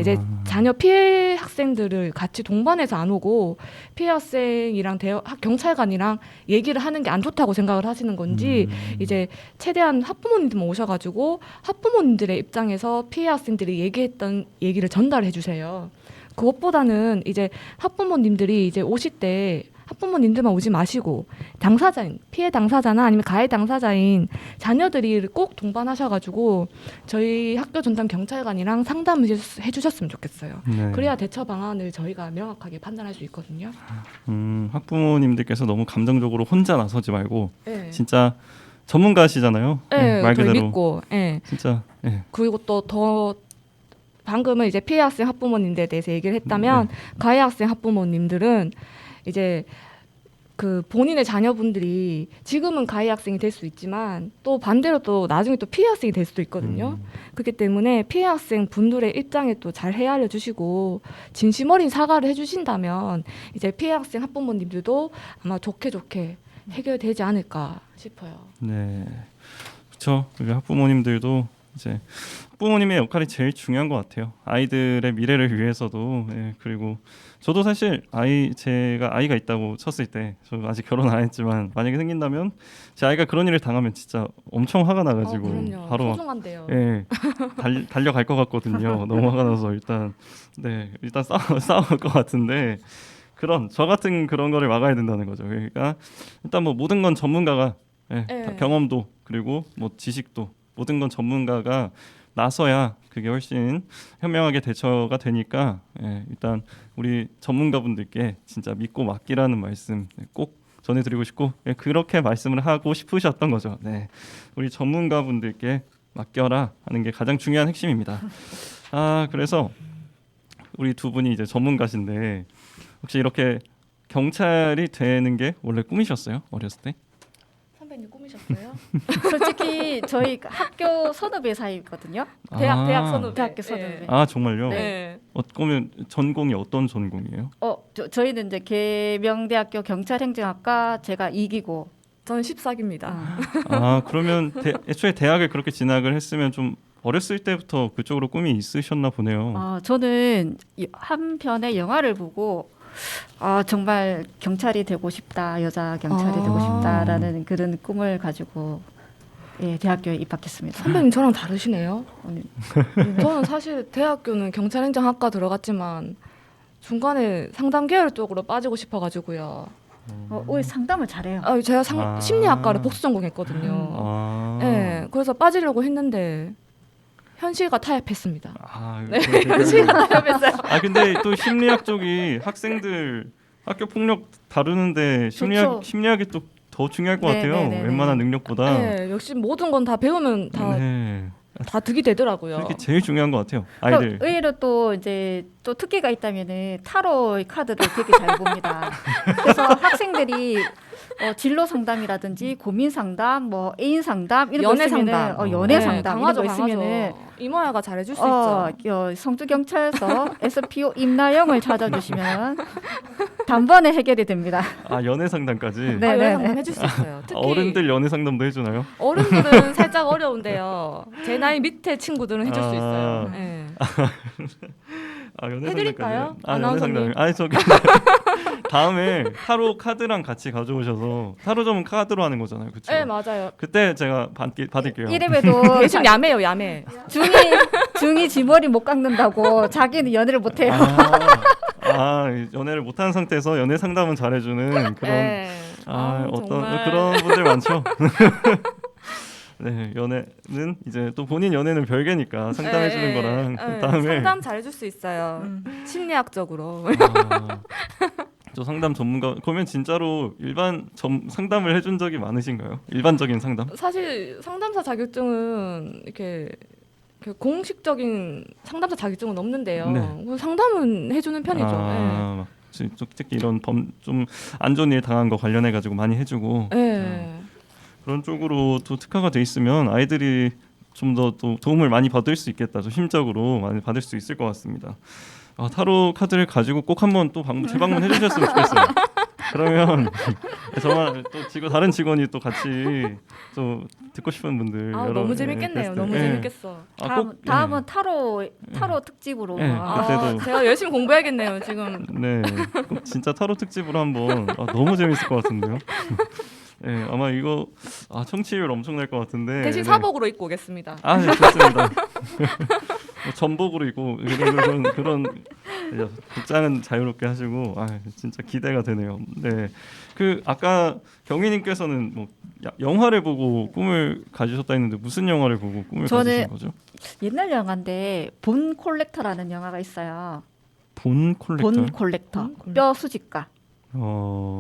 이제 자녀 피해 학생들을 같이 동반해서 안 오고 피해 학생이랑 경찰관이랑 얘기를 하는 게 안 좋다고 생각을 하시는 건지 이제 최대한 학부모님들만 오셔가지고 학부모님들의 입장에서 피해 학생들이 얘기했던 얘기를 전달해 주세요. 그것보다는 이제 학부모님들이 이제 오실 때 학부모님들만 오지 마시고 당사자인 피해 당사자나 아니면 가해 당사자인 자녀들이 꼭 동반하셔가지고 저희 학교 전담 경찰관이랑 상담을 해주셨으면 좋겠어요. 네. 그래야 대처 방안을 저희가 명확하게 판단할 수 있거든요. 학부모님들께서 너무 감정적으로 혼자 나서지 말고 네. 진짜 전문가시잖아요. 네, 말 저희 그대로 믿고. 네. 진짜. 네. 그리고 또 더 방금은 이제 피해 학생 학부모님들에 대해서 얘기를 했다면 가해 학생 학부모님들은 이제 그 본인의 자녀분들이 지금은 가해 학생이 될 수 있지만 또 반대로 또 나중에 또 피해 학생이 될 수도 있거든요. 그렇기 때문에 피해 학생 분들의 입장에 또 잘 헤아려 주시고 진심 어린 사과를 해주신다면 이제 피해 학생 학부모님들도 아마 좋게 해결되지 않을까 싶어요. 네, 그렇죠. 우리 학부모님들도 이제 학부모님의 역할이 제일 중요한 것 같아요. 아이들의 미래를 위해서도. 예, 그리고 저도 사실 제가 아이가 있다고 쳤을 때, 저 아직 결혼 안 했지만 만약에 생긴다면 제 아이가 그런 일을 당하면 진짜 엄청 화가 나가지고 그럼요. 바로 막, 소중한데요. 예, 달려갈 것 같거든요. 너무 화가 나서 일단 싸울 것 같은데. 저 같은 그런 거를 막아야 된다는 거죠. 그러니까 일단 뭐 모든 건 전문가가 다 경험도 그리고 뭐 지식도 모든 건 전문가가 나서야 그게 훨씬 현명하게 대처가 되니까 일단 우리 전문가분들께 진짜 믿고 맡기라는 말씀 꼭 전해드리고 싶고 그렇게 말씀을 하고 싶으셨던 거죠. 네, 우리 전문가분들께 맡겨라 하는 게 가장 중요한 핵심입니다. 그래서 우리 두 분이 이제 전문가신데 혹시 이렇게 경찰이 되는 게 원래 꿈이셨어요? 어렸을 때? 선배님 꿈이셨어요? 솔직히 저희 학교 선후배 사이거든요. 대학 선후배. 대학교 선후배. 정말요? 네. 그러면 전공이 어떤 전공이에요? 저희는 이제 계명대학교 경찰행정학과 제가 2기고 저는 14기입니다. 그러면 애초에 대학을 그렇게 진학을 했으면 좀 어렸을 때부터 그쪽으로 꿈이 있으셨나 보네요. 저는 한편의 영화를 보고 정말 경찰이 되고 싶다, 여자 경찰이 되고 싶다라는 그런 꿈을 가지고 대학교에 입학했습니다. 선배님 저랑 다르시네요. 저는 사실 대학교는 경찰행정학과 들어갔지만 중간에 상담 계열 쪽으로 빠지고 싶어가지고요. 왜 상담을 잘해요? 제가 심리학과를 복수 전공했거든요. 네, 그래서 빠지려고 했는데 현실과 타협했습니다. 현실과 타협했어요. 근데 또 심리학 쪽이 학생들 학교 폭력 다루는데 심리학이 또 더 중요할 것 같아요. 웬만한 능력보다. 네, 역시 모든 건 다 배우면 다 득이 되더라고요. 그게 제일 중요한 것 같아요. 아이들. 의외로 또 이제 또 특기가 있다면은 타로 카드를 되게 잘 봅니다. 그래서 학생들이 진로 상담이라든지 고민 상담, 뭐 애인 상담 이런 연애 거 있으면은 상담, 연애 상담 이런 거 있으면은 이모야가 잘해줄 수 있죠. 성주 경찰서 SPO 임나영을 찾아주시면 단번에 해결이 됩니다. 연애 상담까지. 네, 연애 상담 해줄 수 있어요. 특히 어른들 연애 상담도 해주나요? 어른들은 살짝 어려운데요. 제 나이 밑에 친구들은 해줄 수 있어요. 네. 연애 해드릴까요? 상담까지. 연애 상담. 저기 다음에 타로 카드랑 같이 가져오셔서 타로 전문 카드로 하는 거잖아요, 그렇죠? 네, 맞아요. 그때 제가 받을게요. 이름에도 대신 야매요, 야매. 중이 지머리 못 깎는다고 자기는 연애를 못 해요. 연애를 못하는 상태에서 연애 상담은 잘해주는 그런 정말. 그런 분들 많죠. 네, 연애는 이제 또 본인 연애는 별개니까 상담해주는 거랑 다음에 상담 잘해줄 수 있어요. 심리학적으로. 또 상담 전문가 그러면 진짜로 상담을 해준 적이 많으신가요? 일반적인 상담? 사실 상담사 자격증은 이렇게 공식적인 상담사 자격증은 없는데요. 네. 상담은 해주는 편이죠. 네. 특히 이런 좀 안 좋은 일 당한 거 관련해 가지고 많이 해주고 네. 그런 쪽으로 또 특화가 돼 있으면 아이들이 좀 더 또 도움을 많이 받을 수 있겠다. 좀 심적으로 많이 받을 수 있을 것 같습니다. 타로 카드를 가지고 꼭 한번 또 재방문 해주셨으면 좋겠어요. 그러면 정말 또 다른 직원이 또 같이 또 듣고 싶은 분들 너무 재밌겠네요. 너무 재밌겠어. 다음은 타로 특집으로. 그때도 제가 열심히 공부해야겠네요. 지금. 네, 꼭 진짜 타로 특집으로 한번 너무 재밌을 것 같은데요. 네, 아마 이거 청취율 엄청날 것 같은데 대신 사복으로 입고 오겠습니다. 네, 좋습니다. 전복으로 입고 그런 복장은 자유롭게 하시고 진짜 기대가 되네요. 네, 아까 경희님께서는 뭐 영화를 보고 꿈을 가지셨다 했는데 무슨 영화를 보고 꿈을 가지신 거죠? 옛날 영화인데 본 콜렉터라는 영화가 있어요. 본 콜렉터? 뼈 수집가.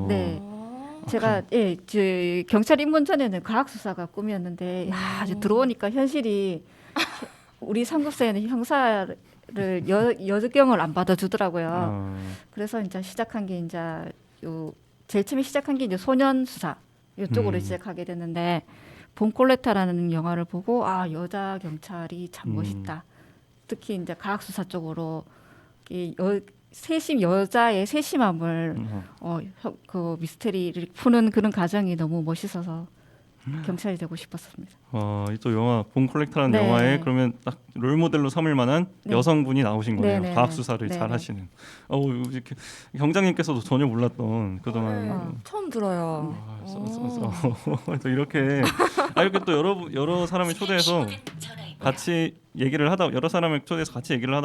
네. 제가 경찰 입문 전에는 과학 수사가 꿈이었는데 이제 들어오니까 현실이 우리 상급사에는 형사를 여경을 안 받아주더라고요. 그래서 이제 시작한 게 제일 처음에 시작한 게 이제 소년 수사 이쪽으로 이제 가게 됐는데 본 콜렉터라는 영화를 보고 여자 경찰이 참 멋있다. 특히 이제 과학 수사 쪽으로 여자의 세심함을 그 미스테리를 푸는 그런 과정이 너무 멋있어서 경찰이 되고 싶었습니다. 또 영화 본 콜렉터라는 네. 영화에 그러면 딱 롤모델로 삼을 만한 네. 여성분이 나오신 거네요. 네. 과학 수사를 네. 잘 하시는. 이렇게 경장님께서도 전혀 몰랐던 그동안 처음 들어요. 또 이렇게 또 여러 사람을 초대해서 같이 얘기를 하다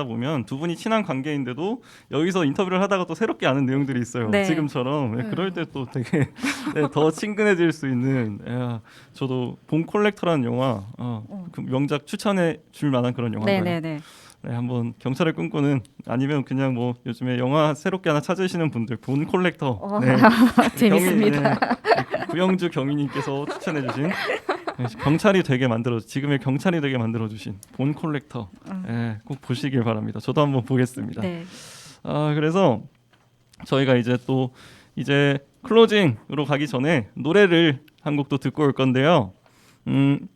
보면 두 분이 친한 관계인데도 여기서 인터뷰를 하다가 또 새롭게 아는 내용들이 있어요. 네. 지금처럼. 그럴 때 또 되게 더 친근해질 수 있는. 저도 본 콜렉터라는 영화 그 명작 추천해 줄 만한 그런 영화인가요? 네네네. 네, 한번 경찰을 꿈꾸는 아니면 그냥 뭐 요즘에 영화 새롭게 하나 찾으시는 분들 본 콜렉터. 네. 재밌습니다. 구영주 경위님께서 추천해주신 지금의 경찰이 되게 만들어주신 본 콜렉터. 꼭 보시길 바랍니다. 저도 한번 보겠습니다. 네. 그래서 저희가 이제 클로징으로 가기 전에 노래를 한 곡도 듣고 올 건데요.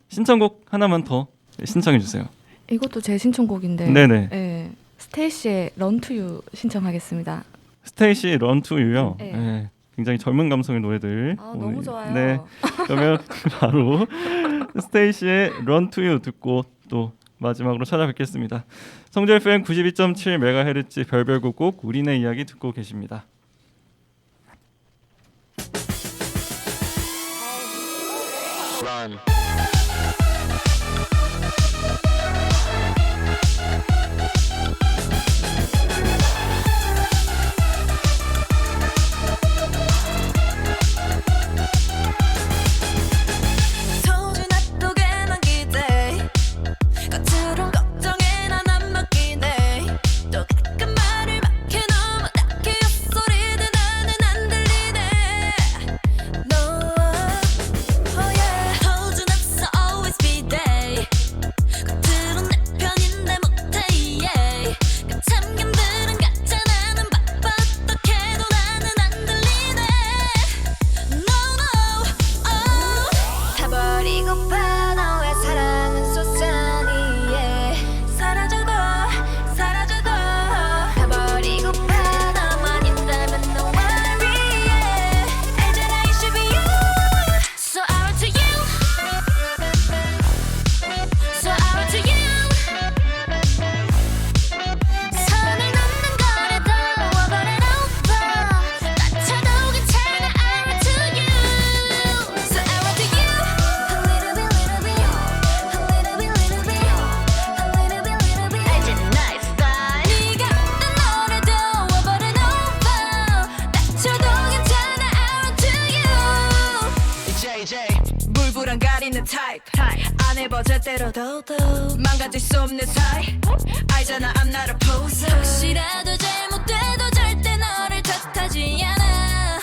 신청곡 하나만 더 신청해 주세요. 이것도 제 신청곡인데. 네네. 네. 스테이시의 Run to You 신청하겠습니다. 스테이시 런 투 유요. 네. 네. 굉장히 젊은 감성의 노래들. 너무 좋아요. 네. 그러면 바로 스테이시의 Run to You 듣고 또 마지막으로 찾아뵙겠습니다. 성주 FM 92.7MHz 별별곡 우리네 이야기 듣고 계십니다. Run. 망가질 수 없는 사이 알잖아 I'm not a poser 혹시라도 잘못돼도 절대 너를 탓하지 않아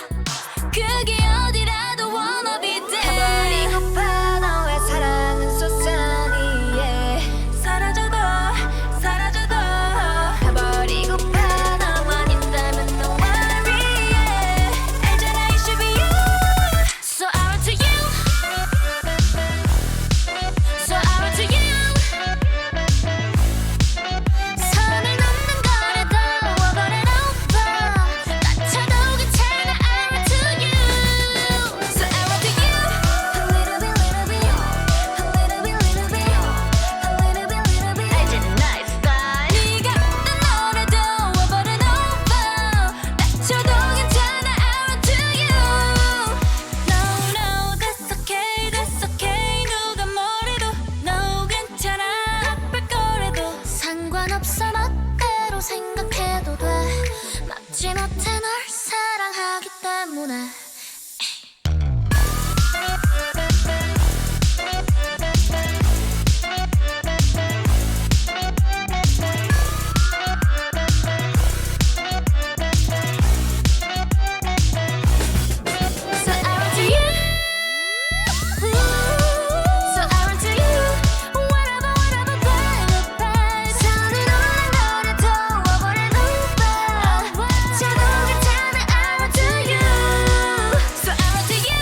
그게 어디라도 wanna be there 해버리고파 너의 사랑은 솟아니 yeah. 사라져도 해버리고파 너만 있다면 no worry yeah. 알잖아 it should be you So I run to you So I run to you 선을 넘는 거라도 워버린 오빠 다쳐도 괜찮아 I run to you So I run to you A little bit A little bit 알지 nice style 네가 어떤 노래도 워버린 오빠 다쳐도 괜찮아 I run to you No no that's okay 누가 뭐래도 No 괜찮아 아플 거래도 상관없어 멋대로 생각해도 돼 막지 못해 널 사랑하기 때문에 So I run to you So I run to you Whatever baby 선을 넘는 거라도 워버린 오빠 다쳐도 괜찮아 I run to you So I run to you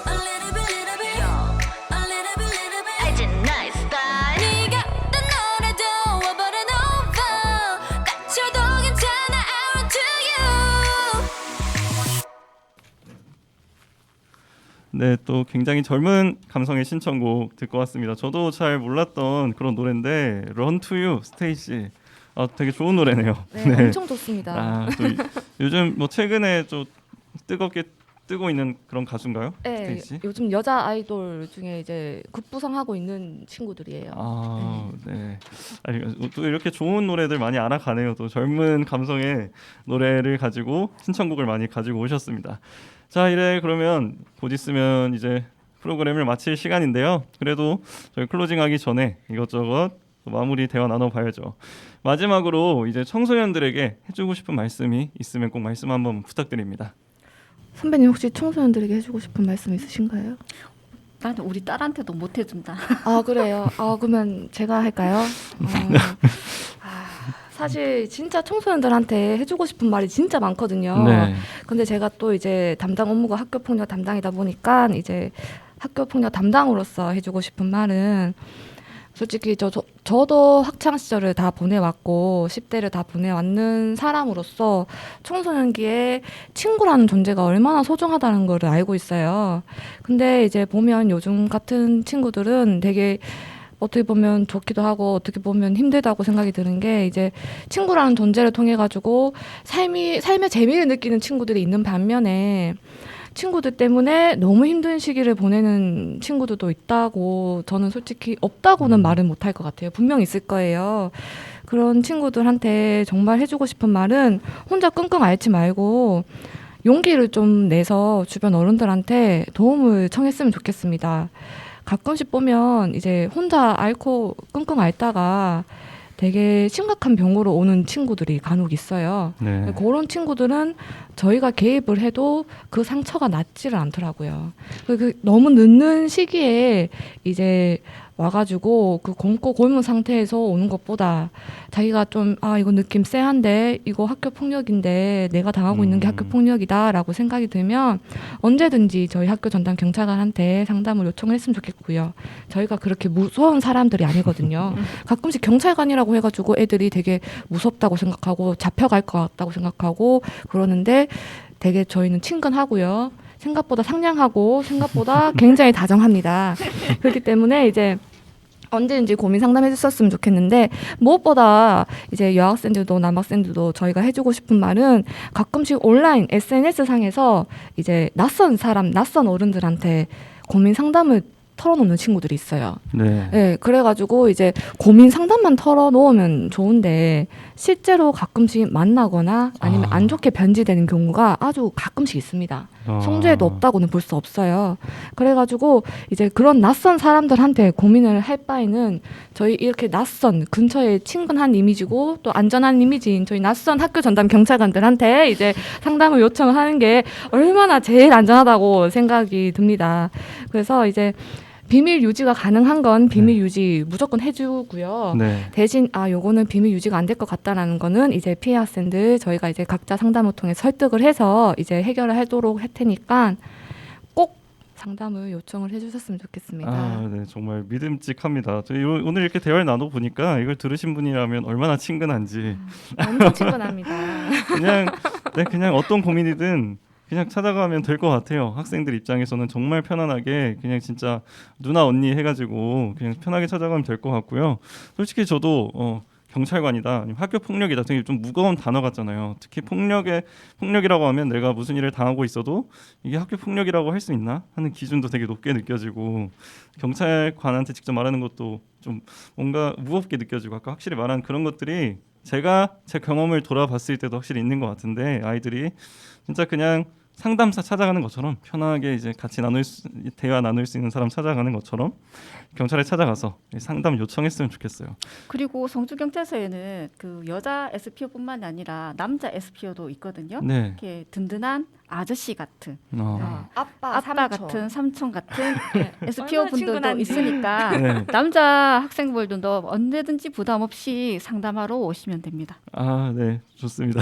A little bit 알지 nice style 네가 어떤 노래도 워버린 오빠 다쳐도 괜찮아 I run to you 네, 또 굉장히 젊은 감성의 신청곡 듣고 왔습니다. 저도 잘 몰랐던 그런 노래인데 Run to You, 스테이시. 되게 좋은 노래네요. 네, 엄청 좋습니다. 또 요즘 뭐 최근에 좀 뜨겁게 뜨고 있는 그런 가수인가요? 네, 스테이시? 요즘 여자 아이돌 중에 이제 급부상하고 있는 친구들이에요. 네. 또 이렇게 좋은 노래들 많이 알아가네요. 또 젊은 감성의 노래를 가지고 신청곡을 많이 가지고 오셨습니다. 자, 이래 그러면 곧 있으면 이제 프로그램을 마칠 시간인데요. 그래도 저희 클로징하기 전에 이것저것 또 마무리 대화 나눠봐야죠. 마지막으로 이제 청소년들에게 해주고 싶은 말씀이 있으면 꼭 말씀 한번 부탁드립니다. 선배님 혹시 청소년들에게 해주고 싶은 말씀 있으신가요? 나는 우리 딸한테도 못 해준다. 아 그래요? 그러면 제가 할까요? 사실 진짜 청소년들한테 해주고 싶은 말이 진짜 많거든요. 네. 근데 제가 또 이제 담당 업무가 학교폭력 담당이다 보니까 이제 학교폭력 담당으로서 해주고 싶은 말은 솔직히 저도 학창 시절을 다 보내왔고 10대를 다 보내왔는 사람으로서 청소년기에 친구라는 존재가 얼마나 소중하다는 걸 알고 있어요. 근데 이제 보면 요즘 같은 친구들은 되게 어떻게 보면 좋기도 하고 어떻게 보면 힘들다고 생각이 드는 게 이제 친구라는 존재를 통해 가지고 삶의 재미를 느끼는 친구들이 있는 반면에 친구들 때문에 너무 힘든 시기를 보내는 친구들도 있다고 저는 솔직히 없다고는 말을 못할 것 같아요. 분명 있을 거예요. 그런 친구들한테 정말 해주고 싶은 말은 혼자 끙끙 앓지 말고 용기를 좀 내서 주변 어른들한테 도움을 청했으면 좋겠습니다. 가끔씩 보면 이제 혼자 앓고 끙끙 앓다가 되게 심각한 병으로 오는 친구들이 간혹 있어요. 네. 그런 친구들은 저희가 개입을 해도 그 상처가 낫지를 않더라고요. 너무 늦는 시기에 이제 와가지고 그 곪고 골문 상태에서 오는 것보다 자기가 좀 이거 느낌 쎄한데 이거 학교 폭력인데 내가 당하고 있는 게 학교 폭력이다라고 생각이 들면 언제든지 저희 학교 전담 경찰관한테 상담을 요청했으면 좋겠고요. 저희가 그렇게 무서운 사람들이 아니거든요. 가끔씩 경찰관이라고 해가지고 애들이 되게 무섭다고 생각하고 잡혀갈 것 같다고 생각하고 그러는데 되게 저희는 친근하고요. 생각보다 상냥하고 생각보다 굉장히 다정합니다. 그렇기 때문에 이제 언제든지 고민 상담해 줬었으면 좋겠는데 무엇보다 이제 여학생들도 남학생들도 저희가 해주고 싶은 말은 가끔씩 온라인 SNS 상에서 이제 낯선 사람, 낯선 어른들한테 고민 상담을 털어놓는 친구들이 있어요. 네. 네, 그래가지고 이제 고민 상담만 털어놓으면 좋은데 실제로 가끔씩 만나거나 아니면 안 좋게 변질되는 경우가 아주 가끔씩 있습니다. 성주에도 없다고는 볼 수 없어요. 그래가지고 이제 그런 낯선 사람들한테 고민을 할 바에는 저희 이렇게 낯선 근처에 친근한 이미지고 또 안전한 이미지인 저희 낯선 학교 전담 경찰관들한테 이제 상담을 요청을 하는 게 얼마나 제일 안전하다고 생각이 듭니다. 그래서 이제 비밀 유지가 가능한 건 비밀 유지 무조건 해주고요. 네. 대신 요거는 비밀 유지가 안 될 것 같다라는 거는 이제 피해 학생들 저희가 이제 각자 상담을 통해 설득을 해서 이제 해결을 하도록 할 테니까 꼭 상담을 요청을 해주셨으면 좋겠습니다. 아, 네, 정말 믿음직합니다. 저희 오늘 이렇게 대화를 나눠 보니까 이걸 들으신 분이라면 얼마나 친근한지 엄청 친근합니다. 그냥 어떤 고민이든 그냥 찾아가면 될 것 같아요. 학생들 입장에서는 정말 편안하게 그냥 진짜 누나 언니 해가지고 그냥 편하게 찾아가면 될 것 같고요. 솔직히 저도 경찰관이다, 아니면 학교 폭력이다, 되게 좀 무거운 단어 같잖아요. 특히 폭력이라고 하면 내가 무슨 일을 당하고 있어도 이게 학교 폭력이라고 할 수 있나 하는 기준도 되게 높게 느껴지고, 경찰관한테 직접 말하는 것도 좀 뭔가 무겁게 느껴지고, 아까 확실히 말한 그런 것들이 제가 제 경험을 돌아봤을 때도 확실히 있는 것 같은데, 아이들이 진짜 그냥 상담사 찾아가는 것처럼 편하게 이제 같이 대화 나눌 수 있는 사람 찾아가는 것처럼 경찰에 찾아가서 상담 요청했으면 좋겠어요. 그리고 성주경찰서에는 그 여자 SPO뿐만 아니라 남자 SPO도 있거든요. 네. 이렇게 든든한 아저씨 같은 아빠 같은 삼촌 같은 SPO 얼마나 분들도 친근한지. 있으니까 네. 남자 학생분들도 언제든지 부담 없이 상담하러 오시면 됩니다. 아, 네, 좋습니다.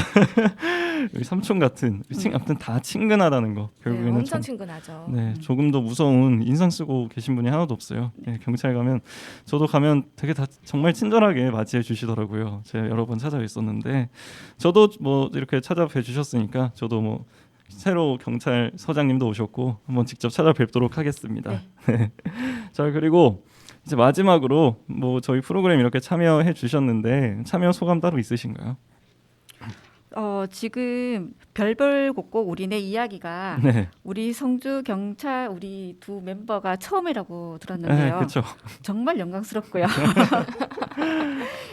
여기 삼촌 같은, 아무튼 다 친근하다는 거. 결국에는 엄청 친근하죠. 네, 조금 더 무서운 인상 쓰고 계신 분이 하나도 없어요. 네, 경찰 가면, 저도 가면 되게 다 정말 친절하게 맞이해 주시더라고요. 제가 여러 번 찾아뵀었는데, 저도 뭐 이렇게 찾아뵈 주셨으니까 저도 뭐 새로 경찰서장님도 오셨고 한번 직접 찾아뵙도록 하겠습니다. 네. 자, 그리고 이제 마지막으로 뭐 저희 프로그램 이렇게 참여해 주셨는데 참여 소감 따로 있으신가요? 지금 별별곡곡 우리네 이야기가 네, 우리 성주 경찰 우리 두 멤버가 처음이라고 들었는데요. 그렇죠. 정말 영광스럽고요.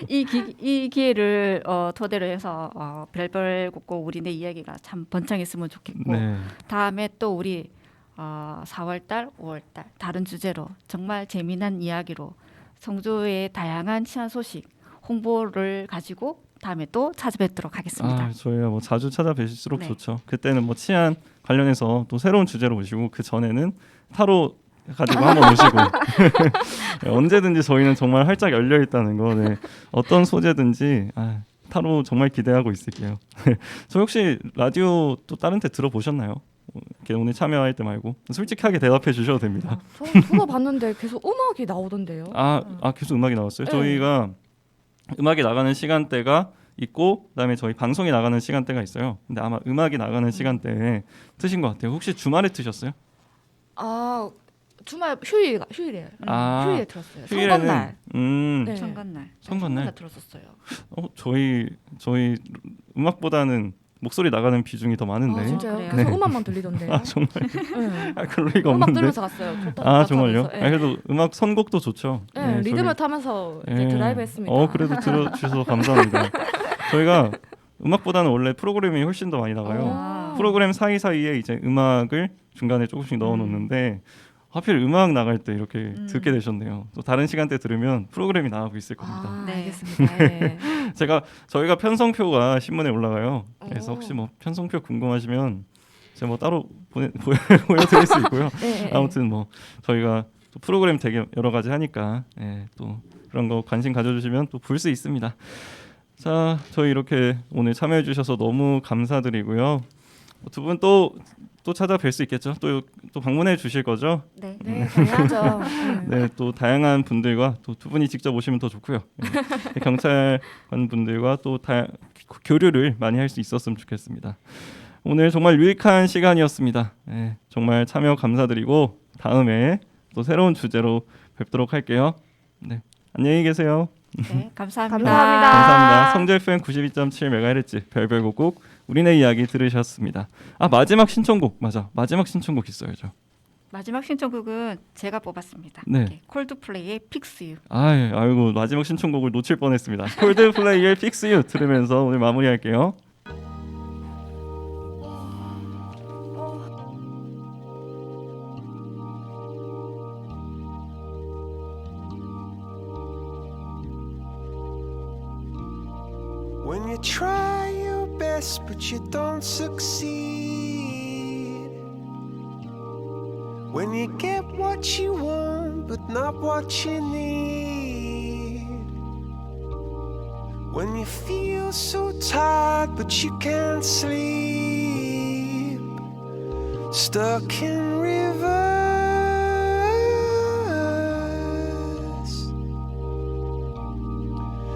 이 기회를 토대로 해서 별별곡곡 우리네 이야기가 참 번창했으면 좋겠고, 네, 다음에 또 우리 4월달, 5월달 다른 주제로 정말 재미난 이야기로 성주의 다양한 치안 소식 홍보를 가지고 다음에 또 찾아뵙도록 하겠습니다. 아, 저희가 뭐 자주 찾아뵈실수록 네. 좋죠. 그때는 뭐 치안 관련해서 또 새로운 주제로 오시고, 그 전에는 타로 가지고 한번 오시고 네, 언제든지 저희는 정말 활짝 열려 있다는 거. 네. 어떤 소재든지 타로 정말 기대하고 있을게요. 저 혹시 라디오 또 다른 데 들어보셨나요? 이렇게 오늘 참여할 때 말고 솔직하게 대답해 주셔도 됩니다. 저 들어봤는데 계속 음악이 나오던데요. 계속 음악이 나왔어요? 네. 저희가 음악이 나가는 시간대가 있고, 그다음에 저희 방송이 나가는 시간대가 있어요. 근데 아마 음악이 나가는 시간대에 트신 것 같아요. 혹시 주말에 트셨어요? 주말 휴일이에요. 휴일에 들었어요. 선거날. 네. 선거날. 선거날 들었었어요. 저희 음악보다는 목소리 나가는 비중이 더 많은데. 진짜요? 그래요? 계속 네. 음악만 들리던데요. 정말? 네. 그럴 리가 음악 없는데. 들으면서 갔어요. 좋다. 정말요? 하면서. 네. 그래도 음악 선곡도 좋죠. 네, 리듬을 저희- 타면서 이제 드라이브했습니다. 그래도 들어주셔서 감사합니다. 저희가 음악보다는 원래 프로그램이 훨씬 더 많이 나가요. 프로그램 사이사이에 이제 음악을 중간에 조금씩 넣어놓는데, 하필 음악 나갈 때 이렇게 듣게 되셨네요. 또 다른 시간대 들으면 프로그램이 나가고 있을 겁니다. 네. 알겠습니다. 네. 저희가 편성표가 신문에 올라가요. 그래서 혹시 뭐 편성표 궁금하시면 제가 뭐 따로 보여드릴 수 있고요. 네. 아무튼 뭐 저희가 또 프로그램 되게 여러 가지 하니까 또 그런 거 관심 가져주시면 또 볼 수 있습니다. 자, 저희 이렇게 오늘 참여해 주셔서 너무 감사드리고요. 두 분 또 찾아뵐 수 있겠죠? 또 방문해 주실 거죠? 네. 네, 당연하죠. 네, 또 다양한 분들과 또 두 분이 직접 오시면 더 좋고요. 네, 경찰관 분들과 또 교류를 많이 할 수 있었으면 좋겠습니다. 오늘 정말 유익한 시간이었습니다. 네, 정말 참여 감사드리고 다음에 또 새로운 주제로 뵙도록 할게요. 네, 안녕히 계세요. 네, 감사합니다. 감사합니다. 성주 FM 92.7MHz 별별곡곡 우리네 이야기 들으셨습니다. 마지막 신청곡 있어야죠. 마지막 신청곡은 제가 뽑았습니다. 네. 콜드플레이의 Fix You. 아이고 마지막 신청곡을 놓칠 뻔했습니다. 콜드플레이의 Fix You 들으면서 오늘 마무리할게요. When you try your best but you don't succeed. When you get what you want but not what you need. When you feel so tired but you can't sleep. Stuck in rivers.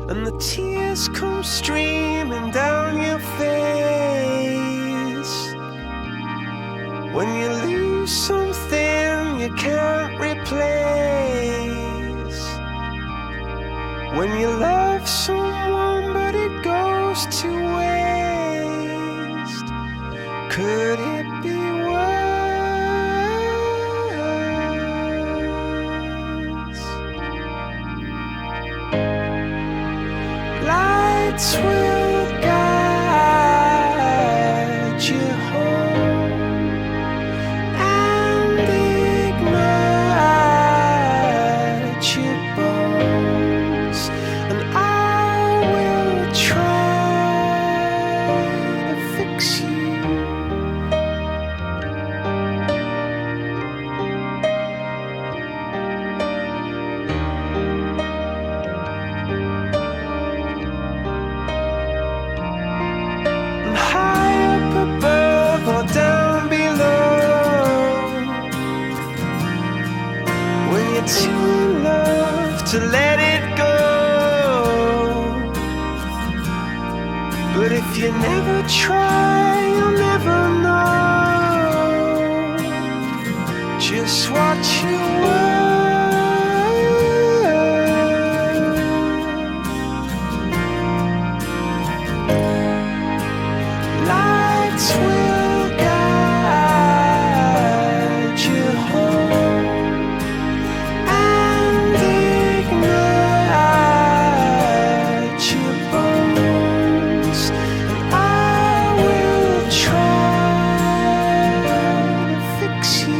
And the tears come streaming down your face. When you lose something you can't replace. When you love someone but it goes to waste. Could it be worse? Lights will guide you home and ignite your bones, and I will try to fix you. High up above or down below. When you're too in love to let it go. But if you never try, you'll never know just what you were. Lights will guide you home and ignite your bones, and I will try to fix you.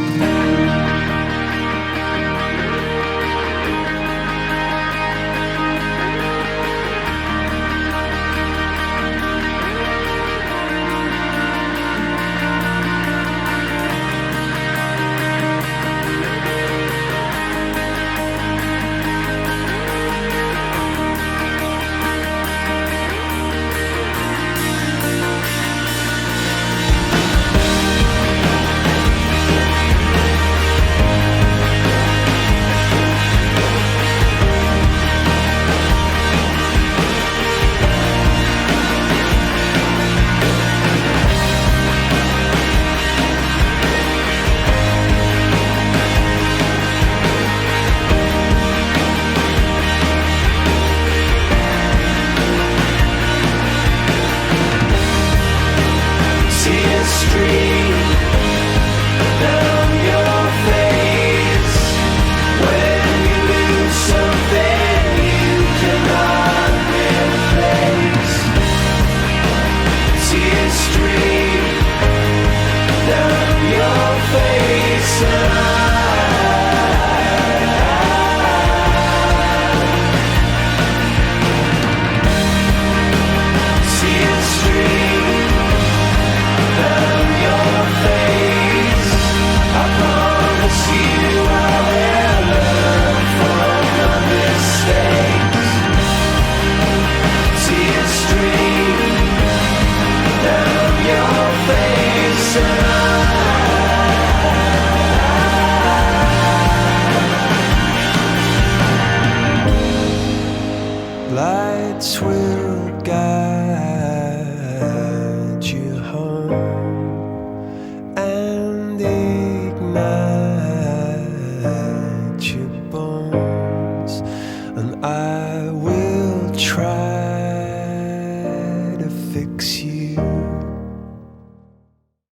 Tears stream down your face when you lose something you cannot replace. Tears stream down your face, and tears stream down your face. I promise you I will learn from your mistakes. Tears stream down your face, and lights will guide you home and ignite your bones, and I will try